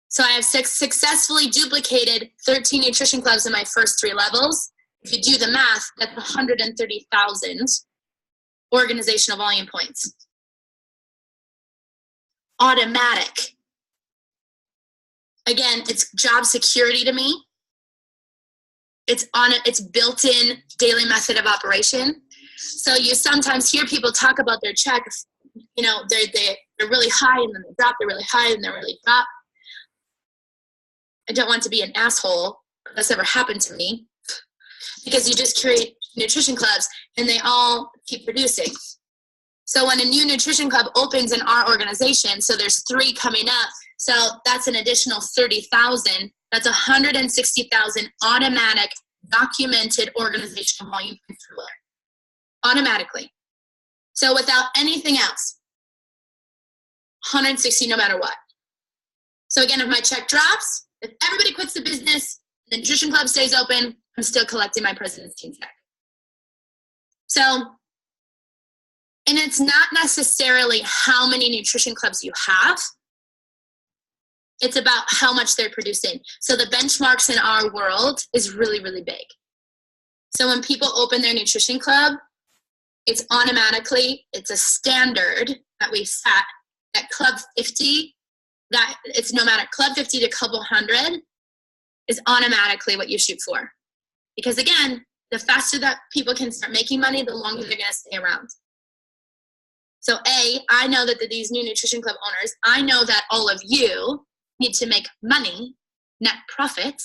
So I have successfully duplicated 13 nutrition clubs in my first 3 levels. If you do the math, that's 130,000 organizational volume points. Automatic. Again, it's job security to me. It's built-in daily method of operation. So you sometimes hear people talk about their checks, you know, they're really high and then they drop, they're really high and they're really drop. I don't want to be an asshole. That's never happened to me. Because you just create nutrition clubs and they all keep producing. So when a new nutrition club opens in our organization, so there's 3 coming up, so that's an additional 30,000. That's 160,000 automatic, documented organizational volume points per Blair. Automatically. So without anything else, 160 no matter what. So again, if my check drops, if everybody quits the business, the nutrition club stays open, I'm still collecting my president's team check. So, and it's not necessarily how many nutrition clubs you have. It's about how much they're producing. So the benchmarks in our world is really, really big. So when people open their nutrition club, it's automatically, it's a standard that we set at Club 50, that it's no matter Club 50 to Club 100 is automatically what you shoot for. Because again, the faster that people can start making money, the longer they're going to stay around. So I know that these new nutrition club owners, I know that all of you need to make money, net profit,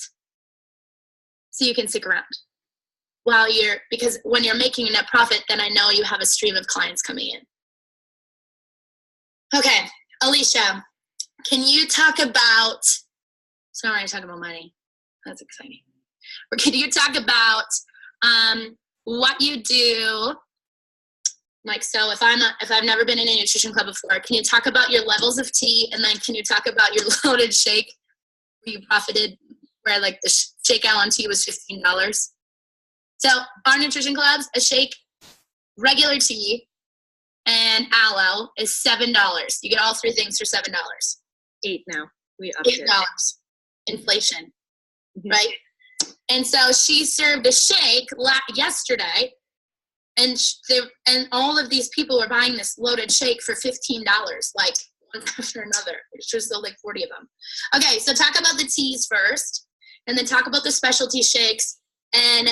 so you can stick around. Because when you're making a net profit, then I know you have a stream of clients coming in. Okay, Alicia, can you talk about, sorry, I talk about money. That's exciting. Or can you talk about what you do? Like, so if I've never been in a nutrition club before, can you talk about your levels of tea, and then can you talk about your loaded shake where you profited, where like the shake Allen tea was $15? So our nutrition clubs, a shake, regular tea, and aloe is $7. You get all three things for $7. $8 now. We upped it. $8. Inflation, right? And so she served a shake yesterday, and all of these people were buying this loaded shake for $15, like one after another. It's just like 40 of them. Okay, so talk about the teas first, and then talk about the specialty shakes and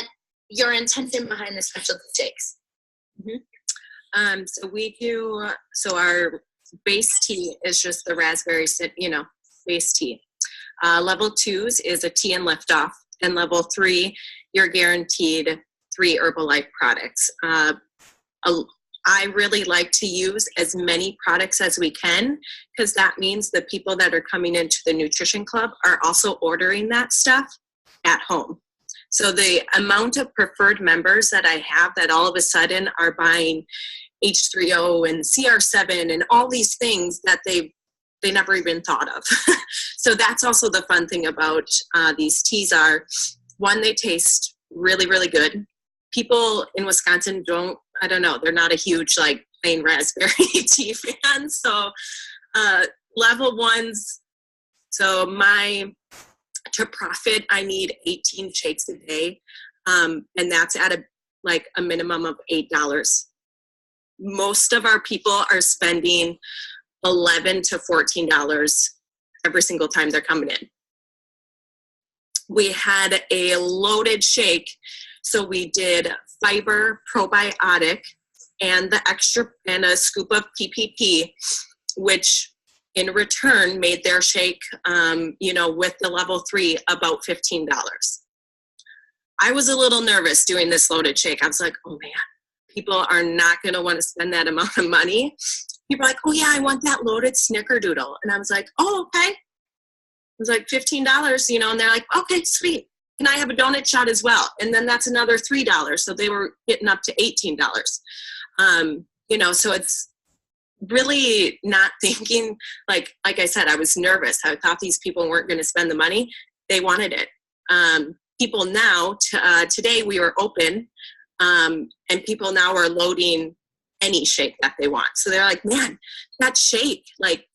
your intention behind the specialty shakes. So our base tea is just the raspberry, base tea. Level 2s is a tea and lift off, and level 3, you're guaranteed 3 Herbalife products. I really like to use as many products as we can, because that means the people that are coming into the nutrition club are also ordering that stuff at home. So the amount of preferred members that I have that all of a sudden are buying H3O and CR7 and all these things that they never even thought of. So that's also the fun thing about these teas are, one, they taste really, really good. People in Wisconsin they're not a huge like plain raspberry tea fan. So level 1s, so to profit, I need 18 shakes a day. And that's at a minimum of $8. Most of our people are spending $11 to $14 every single time they're coming in. We had a loaded shake. So we did fiber probiotic and the extra and a scoop of PPP, which in return made their shake, with the level 3 about $15. I was a little nervous doing this loaded shake. I was like, oh man, people are not going to want to spend that amount of money. People are like, oh yeah, I want that loaded snickerdoodle. And I was like, oh, okay. It was like $15, and they're like, okay, sweet. Can I have a donut shot as well? And then that's another $3. So they were getting up to $18. So it's really not thinking, like I said, I was nervous. I thought these people weren't going to spend the money. They wanted it. People now, today we were open, and people now are loading any shake that they want. So they're like, man, that shake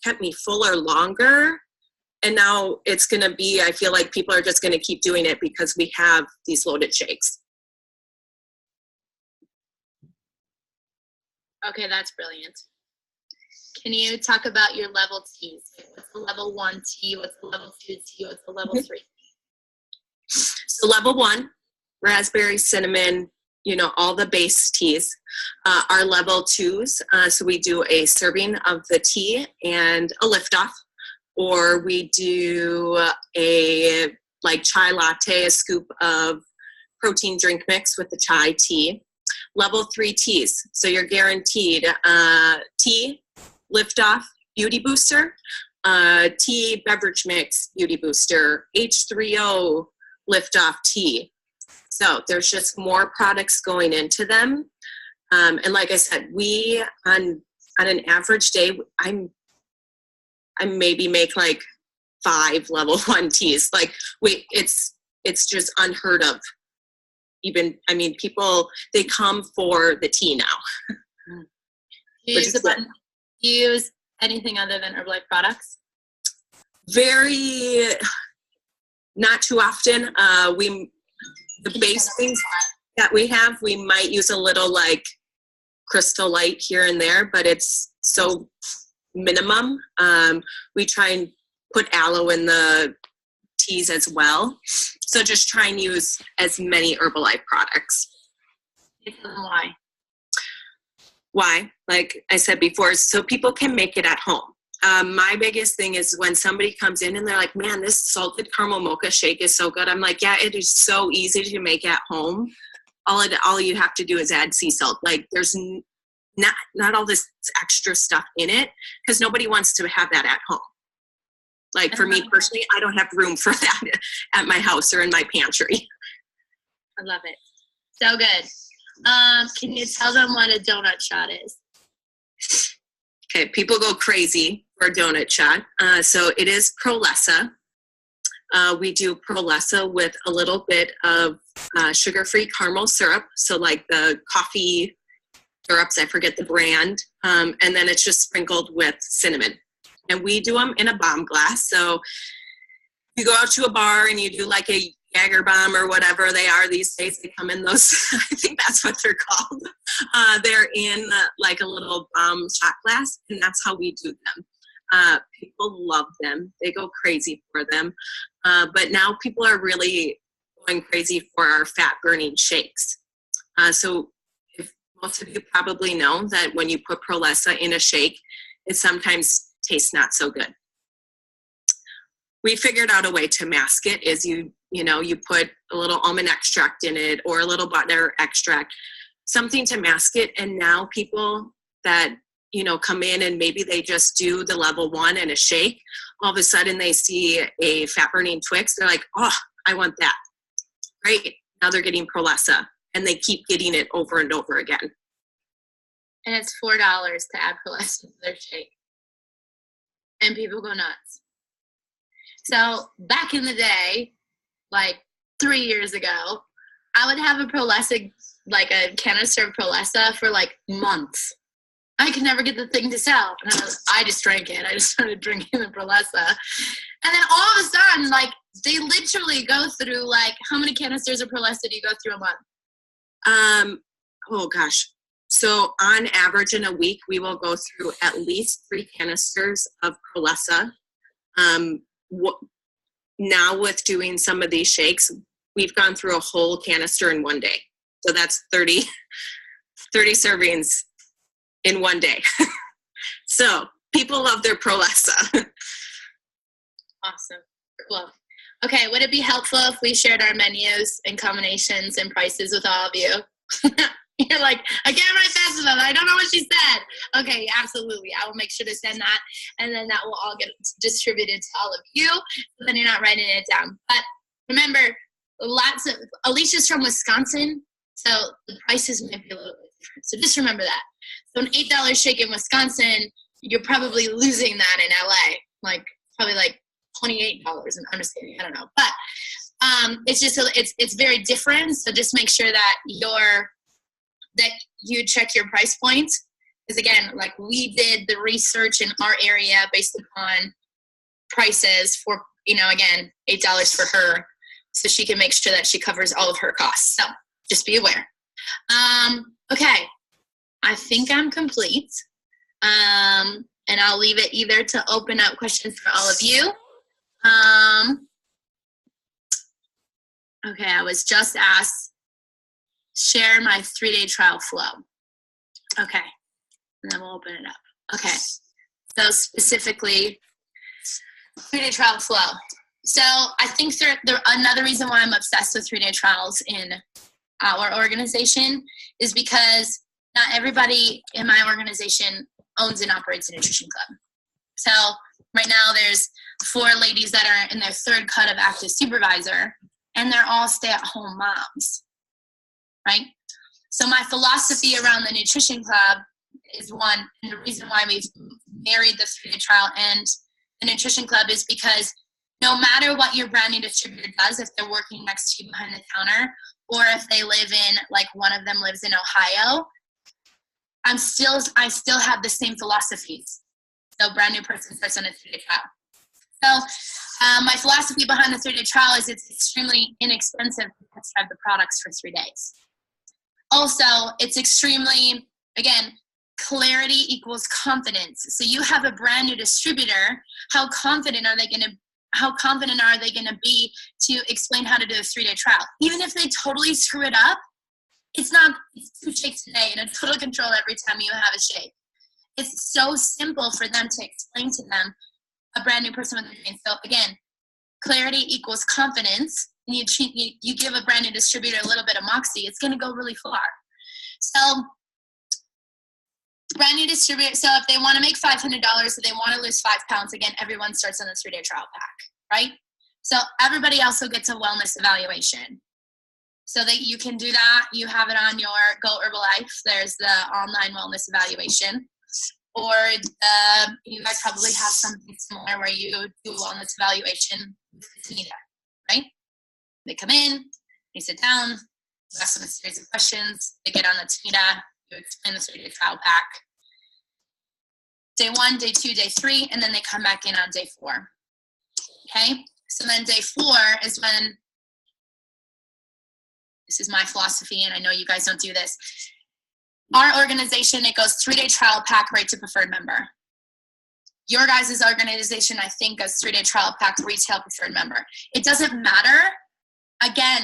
kept me fuller longer. And now it's going to be, I feel like people are just going to keep doing it because we have these loaded shakes. Okay, that's brilliant. Can you talk about your level teas? What's the level 1 tea? What's the level 2 tea? What's the level 3? So level 1, raspberry, cinnamon, all the base teas. Our level 2s, so we do a serving of the tea and a lift off. Or we do a chai latte, a scoop of protein drink mix with the chai tea. Level 3 teas. So you're guaranteed tea, lift off, beauty booster, tea, beverage mix, beauty booster, H3O, lift off tea. So there's just more products going into them. And like I said, we on an average day, I maybe make 5 level 1 teas. It's just unheard of. People, they come for the tea now. Do you use anything other than Herbalife products? Not too often. The base things that we have, we might use a little Crystal Light here and there, but it's so minimum. We try and put aloe in the teas as well. So just try and use as many Herbalife products. Why? Why? Like I said before, so people can make it at home. My biggest thing is when somebody comes in and they're like, man, this salted caramel mocha shake is so good. I'm like, yeah, it is so easy to make at home. All you have to do is add sea salt. not all this extra stuff in it, because nobody wants to have that at home. Like for me personally, I don't have room for that at my house or in my pantry. I love it. So good. Can you tell them what a donut shot is? Okay, people go crazy for a donut shot. So it is Prolessa. We do Prolessa with a little bit of sugar-free caramel syrup. So like the coffee syrups, I forget the brand. And then it's just sprinkled with cinnamon. And we do them in a bomb glass. So you go out to a bar and you do like a Jager bomb or whatever they are these days. They come in those, I think that's what they're called. They're in like a little bomb shot glass, and that's how we do them. People love them. They go crazy for them. But now people are really going crazy for our fat burning shakes. So if most of you probably know that when you put Prolessa in a shake, it sometimes tastes not so good. We figured out a way to mask it is you put a little almond extract in it or a little butter extract, something to mask it. And now people that, come in and maybe they just do the level 1 and a shake, all of a sudden they see a fat burning Twix. They're like, oh, I want that. Great. Now they're getting Prolessa and they keep getting it over and over again. And it's $4 to add Prolessa to their shake. And people go nuts. So back in the day, like 3 years ago, I would have a Prolessa, like a canister of Prolessa for like months. I could never get the thing to sell. And I just drank it. I just started drinking the Prolessa. And then all of a sudden, like they literally go through like, how many canisters of Prolessa do you go through a month? Oh gosh. So on average in a week, we will go through at least 3 canisters of Prolessa. Now with doing some of these shakes, we've gone through a whole canister in one day. So that's 30 servings in one day. So people love their Prolessa. Awesome. Cool. Okay, would it be helpful if we shared our menus and combinations and prices with all of you? You're like, I can't write fast enough. I don't know what she said. Okay, absolutely. I will make sure to send that, and then that will all get distributed to all of you, so then you're not writing it down. But remember, Alicia's from Wisconsin, so the prices might be a little bit different. So just remember that. So an $8 shake in Wisconsin, you're probably losing that in LA, like probably like $28. And I'm just kidding. I don't know, but it's just it's very different. So just make sure that you check your price points, because again, like we did the research in our area based upon prices for, again, $8 for her, so she can make sure that she covers all of her costs. So just be aware. Okay, I think I'm complete. And I'll leave it either to open up questions for all of you. Okay, I was just asked, share my 3-day trial flow. Okay, and then we'll open it up. Okay, so specifically, 3-day trial flow. So I think another reason why I'm obsessed with 3-day trials in our organization is because not everybody in my organization owns and operates a nutrition club. So right now there's 4 ladies that are in their 3rd cut of active supervisor, and they're all stay-at-home moms. Right? So my philosophy around the nutrition club is one, and the reason why we've married the 3-day trial and the nutrition club is because no matter what your brand new distributor does, if they're working next to you behind the counter, or if they live in, like one of them lives in Ohio, I still have the same philosophies. So brand new person starts on a 3-day trial. So my philosophy behind the 3-day trial is it's extremely inexpensive to prescribe the products for 3 days. Also, it's extremely, again, clarity equals confidence. So you have a brand new distributor. How confident are they going to be to explain how to do a 3-day trial? Even if they totally screw it up, it's 2 shakes a day and a total control every time you have a shake. It's so simple for them to explain to them, a brand new person with their brain. So again, clarity equals confidence. And you give a brand new distributor a little bit of moxie, it's going to go really far. So Brand new distributor. So if they want to make $500 or they want to lose 5 pounds, again, everyone starts on the 3-day trial pack, right? So everybody also gets a wellness evaluation. So that you can do that. You have it on your Go Herbalife. There's the online wellness evaluation. Or you guys probably have something similar where you do a wellness evaluation with Tina, right? They come in, they sit down, you ask them a series of questions, they get on the Tina, you explain the 3-day trial pack. Day 1, day 2, day 3, and then they come back in on day 4. Okay? So then day 4 is when, this is my philosophy, and I know you guys don't do this. Our organization, it goes 3-day trial pack right to preferred member. Your guys' organization, I think, goes 3-day trial pack retail preferred member. It doesn't matter. Again,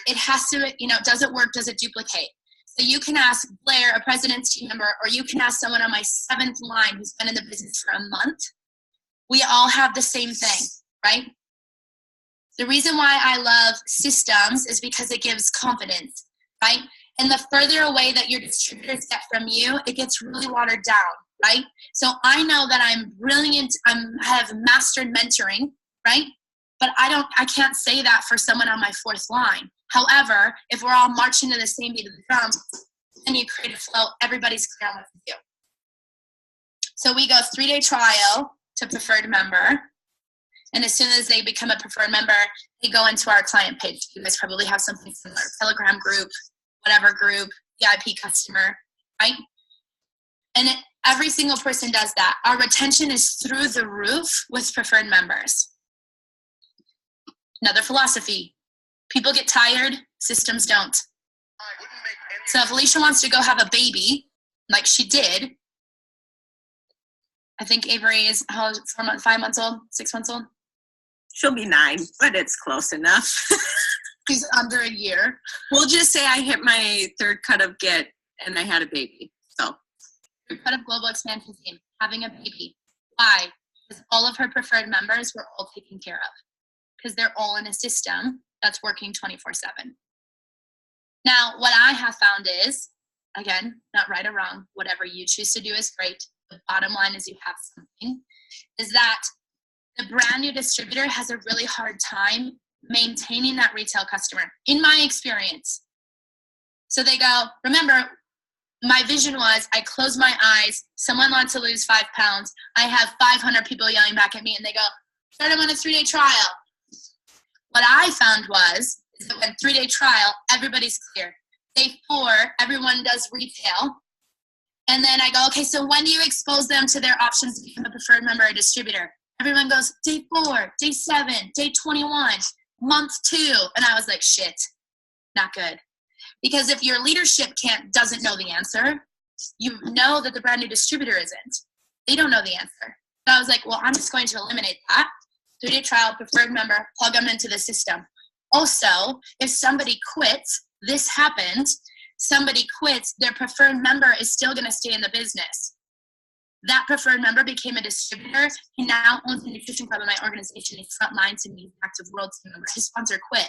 it has to, does it work? Does it duplicate? So you can ask Blair, a president's team member, or you can ask someone on my 7th line who's been in the business for a month. We all have the same thing, right? The reason why I love systems is because it gives confidence, right? And the further away that your distributors get from you, it gets really watered down, right? So I know that I'm brilliant, I have mastered mentoring, right? But I can't say that for someone on my 4th line. However, if we're all marching to the same beat of the drum, then you create a flow, everybody's clear on what to do. So we go 3-day trial to preferred member. And as soon as they become a preferred member, they go into our client page. You guys probably have something similar, Telegram group, whatever group, VIP customer, right? And every single person does that. Our retention is through the roof with preferred members. Another philosophy. People get tired, systems don't. So if Alicia wants to go have a baby, like she did, I think Avery is 5 months old, 6 months old. She'll be 9, but it's close enough. She's under a year. We'll just say I hit my 3rd cut of GET and I had a baby. So 3rd cut of global expansion team, having a baby. Why? Because all of her preferred members were all taken care of. Because they're all in a system that's working 24/7. Now, what I have found is, again, not right or wrong, whatever you choose to do is great. The bottom line is you have something, is that the brand new distributor has a really hard time maintaining that retail customer, in my experience. So they go, remember, my vision was I close my eyes, someone wants to lose 5 pounds, I have 500 people yelling back at me, and they go, start them on a 3-day trial. What I found was that when 3-day trial, everybody's clear. Day 4, everyone does retail. And then I go, okay, so when do you expose them to their options to become a preferred member or distributor? Everyone goes, day 4, day 7, day 21, month 2. And I was like, shit, not good. Because if your leadership doesn't know the answer, you know that the brand new distributor isn't. They don't know the answer. So I was like, well, I'm just going to eliminate that. 3-day trial, preferred member, plug them into the system. Also, if somebody quits, this happened, somebody quits, their preferred member is still going to stay in the business. That preferred member became a distributor. He now owns a nutrition club in my organization. He's frontline to me, active world team member. His sponsor quit.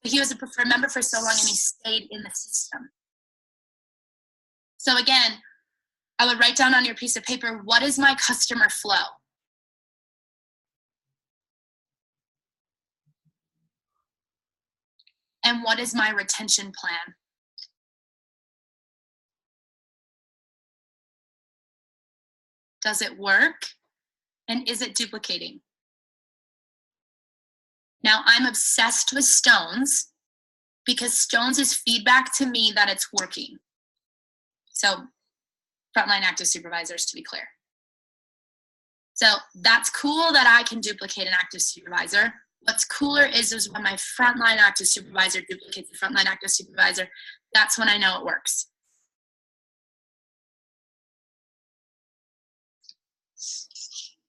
But he was a preferred member for so long and he stayed in the system. So again, I would write down on your piece of paper, what is my customer flow? And what is my retention plan? Does it work? And is it duplicating? Now, I'm obsessed with stones because stones is feedback to me that it's working. So, frontline active supervisors, to be clear. So, that's cool that I can duplicate an active supervisor. What's cooler is when my frontline active supervisor duplicates the frontline active supervisor. That's when I know it works.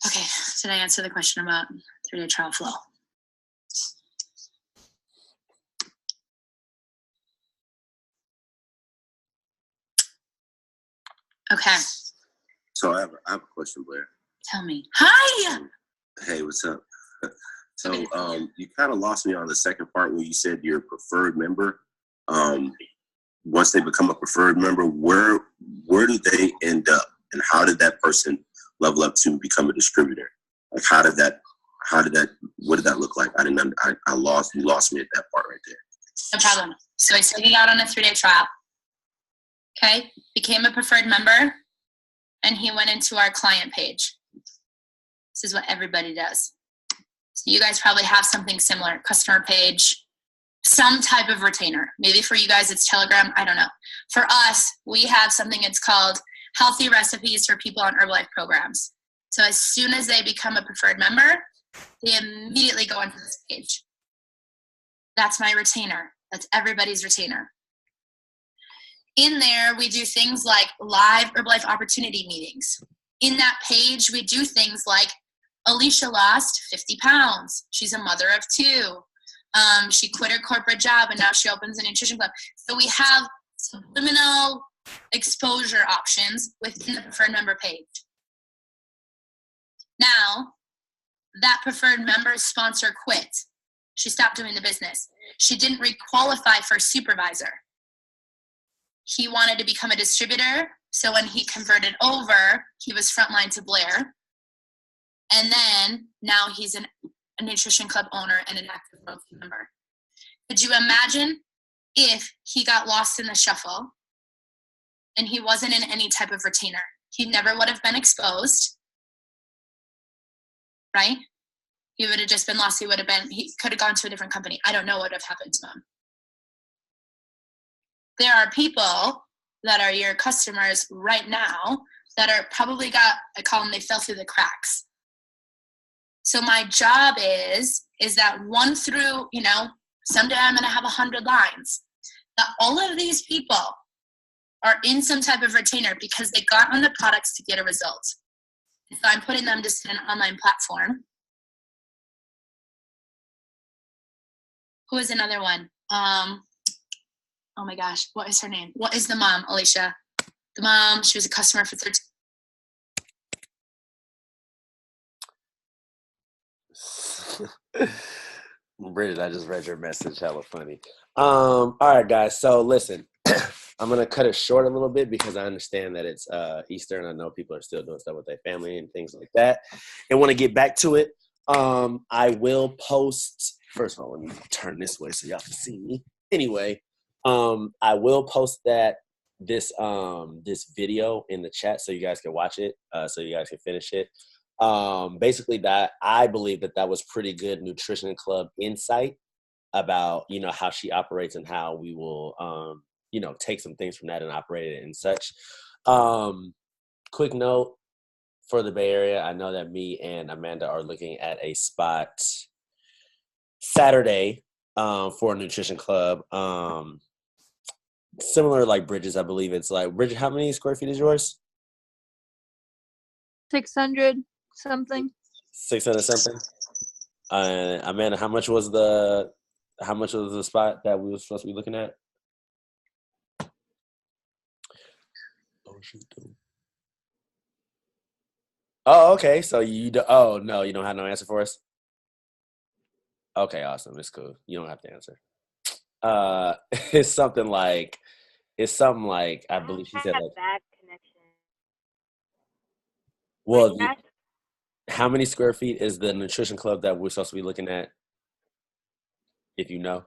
Okay, did I answer the question about 3-day trial flow? Okay. So I have a question, Blair. Tell me. Hi! Hey, what's up? So you kind of lost me on the second part where you said you're a preferred member. once they become a preferred member, where do they end up, and how did that person level up to become a distributor? Like, what did that look like? You lost me at that part right there. No problem. So I started out on a 3-day trial. Okay, became a preferred member, and he went into our client page. This is what everybody does. So you guys probably have something similar, customer page, some type of retainer. Maybe for you guys it's Telegram, I don't know. For us, we have something it's called Healthy Recipes for People on Herbalife Programs. So as soon as they become a preferred member, they immediately go onto this page. That's my retainer. That's everybody's retainer. In there, we do things like live Herbalife opportunity meetings. In that page, we do things like Alicia lost 50 pounds. She's a mother of 2. She quit her corporate job and now she opens a nutrition club. So we have subliminal exposure options within the preferred member page. Now, that preferred member's sponsor quit. She stopped doing the business. She didn't re-qualify for supervisor. He wanted to become a distributor, so when he converted over, he was frontline to Blair. And then now he's a nutrition club owner and an active loyalty member. Could you imagine if he got lost in the shuffle and he wasn't in any type of retainer? He never would have been exposed, right? He would have just been lost. He could have gone to a different company. I don't know what would have happened to him. There are people that are your customers right now that are probably I call them, they fell through the cracks. So my job is that 1 through, someday I'm going to have 100 lines, that all of these people are in some type of retainer because they got on the products to get a result. So I'm putting them to an online platform. Who is another one? Oh my gosh, what is her name? What is the mom, Alicia? The mom, she was a customer for 13. Bridget, I just read your message. Hella funny. All right, guys. So listen, I'm going to cut it short a little bit because I understand that it's Easter and I know people are still doing stuff with their family and things like that and want to get back to it. I will post, first of all, let me turn this way so y'all can see me. Anyway, I will post this video in the chat so you guys can watch it, so you guys can finish it. Basically that I believe that was pretty good nutrition club insight about, how she operates and how we will, take some things from that and operate it and such. Quick note for the Bay Area. I know that me and Amanda are looking at a spot Saturday, for a nutrition club. Similar like Bridges, I believe it's like, Bridget, how many square feet is yours? 600 something. 600 something. Amanda, how much was the spot that we were supposed to be looking at? Oh, okay. So you do, oh no, you don't have no answer for us? Okay, awesome. It's cool. You don't have to answer. It's something like I believe she said like bad connection. Well, how many square feet is the nutrition club that we're supposed to be looking at? If you know.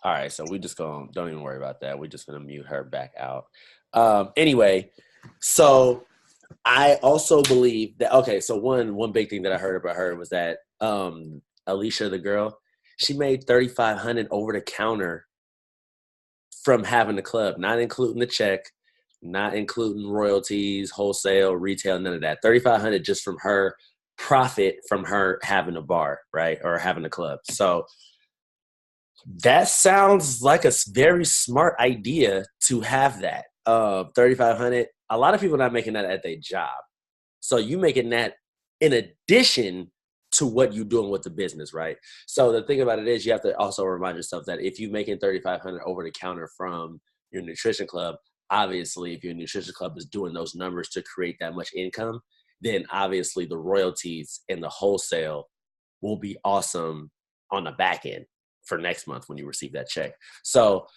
All right, so we just don't even worry about that. We're just gonna mute her back out. Anyway, so I also believe that, okay, so one big thing that I heard about her was that Alicia, the girl, she made $3,500 over the counter from having the club, not including the check, not including royalties, wholesale, retail, none of that. $3,500 just from her profit from her having a bar, right, or having a club. So that sounds like a very smart idea to have that. $3,500. A lot of people are not making that at their job. So you making that in addition to what you're doing with the business, right? So the thing about it is you have to also remind yourself that if you're making $3,500 over the counter from your nutrition club, obviously if your nutrition club is doing those numbers to create that much income, then obviously the royalties and the wholesale will be awesome on the back end. for next month when you receive that check. So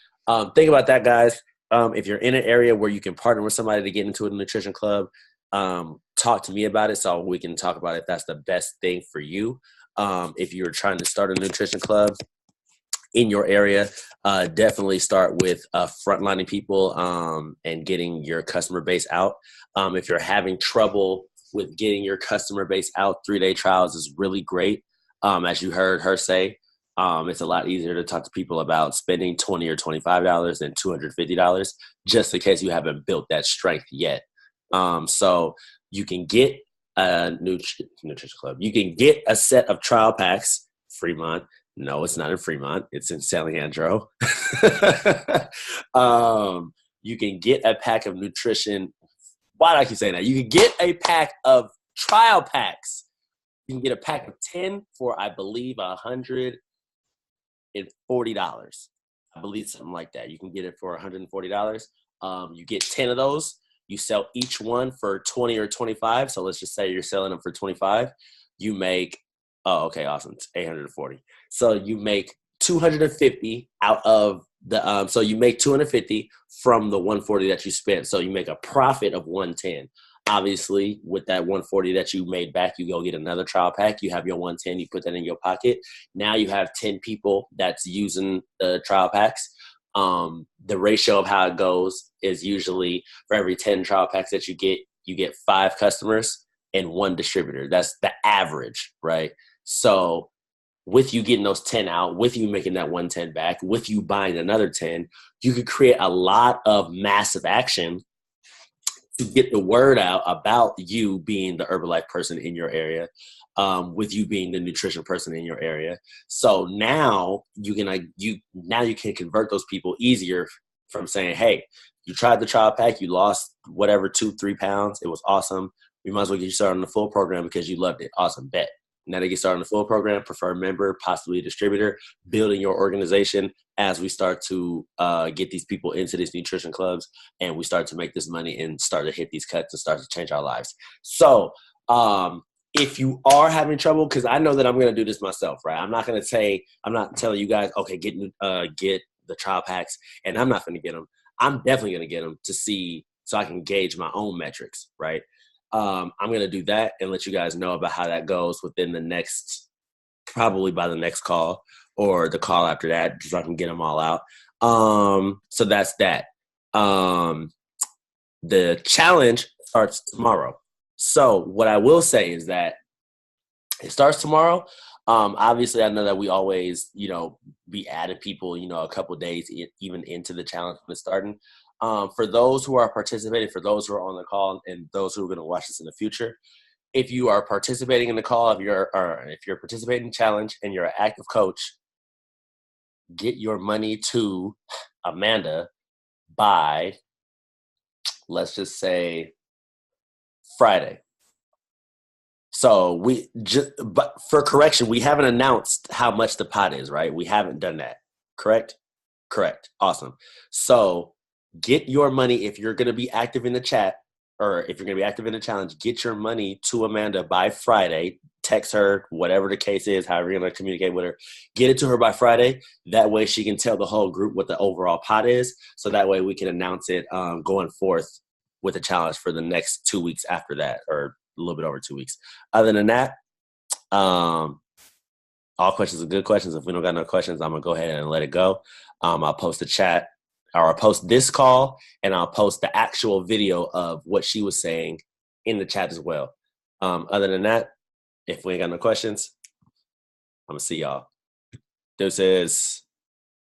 think about that, guys. If you're in an area where you can partner with somebody to get into a nutrition club, talk to me about it so we can talk about if that's the best thing for you. If you're trying to start a nutrition club in your area, definitely start with frontlining people and getting your customer base out. If you're having trouble with getting your customer base out, 3-day trials is really great. As you heard her say, it's a lot easier to talk to people about spending $20 or $25 than $250, just in case you haven't built that strength yet. So you can get a nutrition club. You can get a set of trial packs. Fremont. No, it's not in Fremont. It's in San Leandro. You can get a pack of nutrition. Why do I keep saying that? You can get a pack of trial packs. You can get a pack of 10 for, I believe, $140. I believe something like that. You can get it for $140. You get 10 of those. You sell each one for 20 or 25. So let's just say you're selling them for 25. You make, oh, okay, awesome. It's 840. So you make 250 out of the, so you make 250 from the 140 that you spent. So you make a profit of 110. Obviously, with that 140 that you made back, you go get another trial pack. You have your 110. You put that in your pocket. Now you have 10 people that's using the trial packs. The ratio of how it goes is usually for every 10 trial packs that you get 5 customers and 1 distributor. That's the average, right? So with you getting those 10 out, with you making that 110 back, with you buying another 10, you could create a lot of massive action to get the word out about you being the Herbalife person in your area, with you being the nutrition person in your area. So now you can convert those people easier from saying, hey, you tried the trial pack, you lost whatever 2-3 pounds, it was awesome. We might as well get you started on the full program because you loved it. Awesome, bet. Now they get started on the full program, preferred member, possibly a distributor, building your organization as we start to get these people into these nutrition clubs and we start to make this money and start to hit these cuts and start to change our lives. So if you are having trouble, because I know that I'm going to do this myself, right? I'm not telling you guys, okay, get the trial packs, and I'm not going to get them. I'm definitely going to get them to see so I can gauge my own metrics, right? I'm going to do that and let you guys know about how that goes within the next, probably by the next call or the call after that, so I can get them all out. So that's that. The challenge starts tomorrow. So what I will say is that it starts tomorrow. Obviously, I know that we always, be adding people, a couple of days even into the challenge when it's starting. For those who are participating, for those who are on the call, and those who are going to watch this in the future, if you are participating in the call, if you're participating in the challenge and you're an active coach, get your money to Amanda by, let's just say, Friday. So but for correction, we haven't announced how much the pot is, right? We haven't done that. Correct? Correct. Awesome. So get your money, if you're going to be active in the chat, or if you're going to be active in the challenge, get your money to Amanda by Friday. Text her, whatever the case is, however you're going to communicate with her. Get it to her by Friday. That way she can tell the whole group what the overall pot is. So that way we can announce it going forth with a challenge for the next 2 weeks after that, or a little bit over 2 weeks. Other than that, all questions are good questions. If we don't got no questions, I'm going to go ahead and let it go. I'll post the chat, or I'll post this call, and I'll post the actual video of what she was saying in the chat as well. Other than that, if we ain't got no questions, I'm going to see y'all. Deuces.